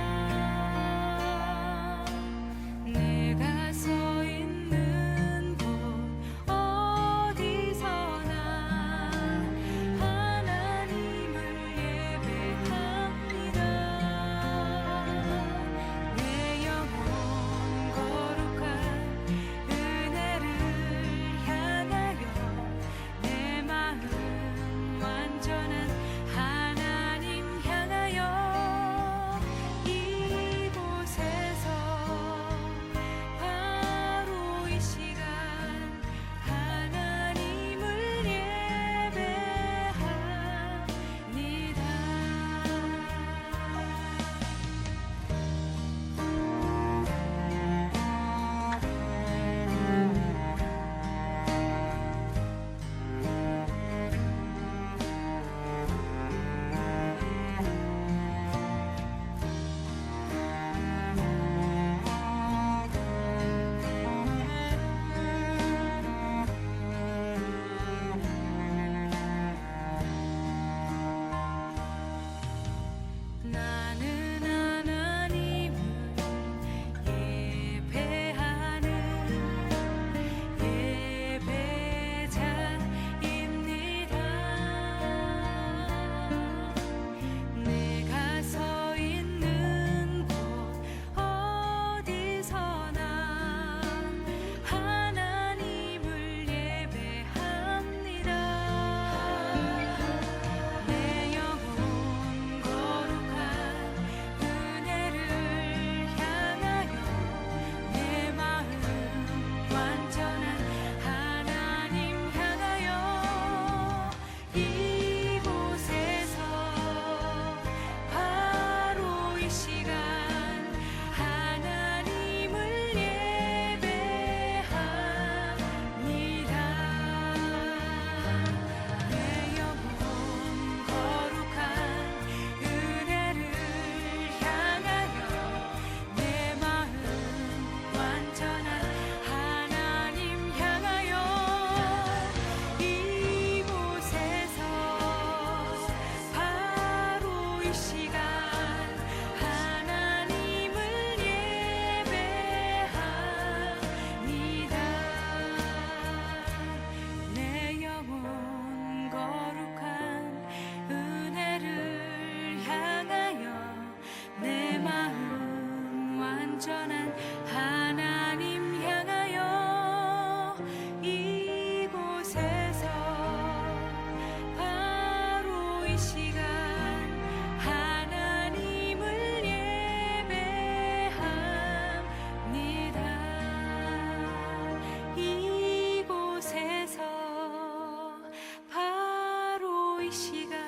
이 시간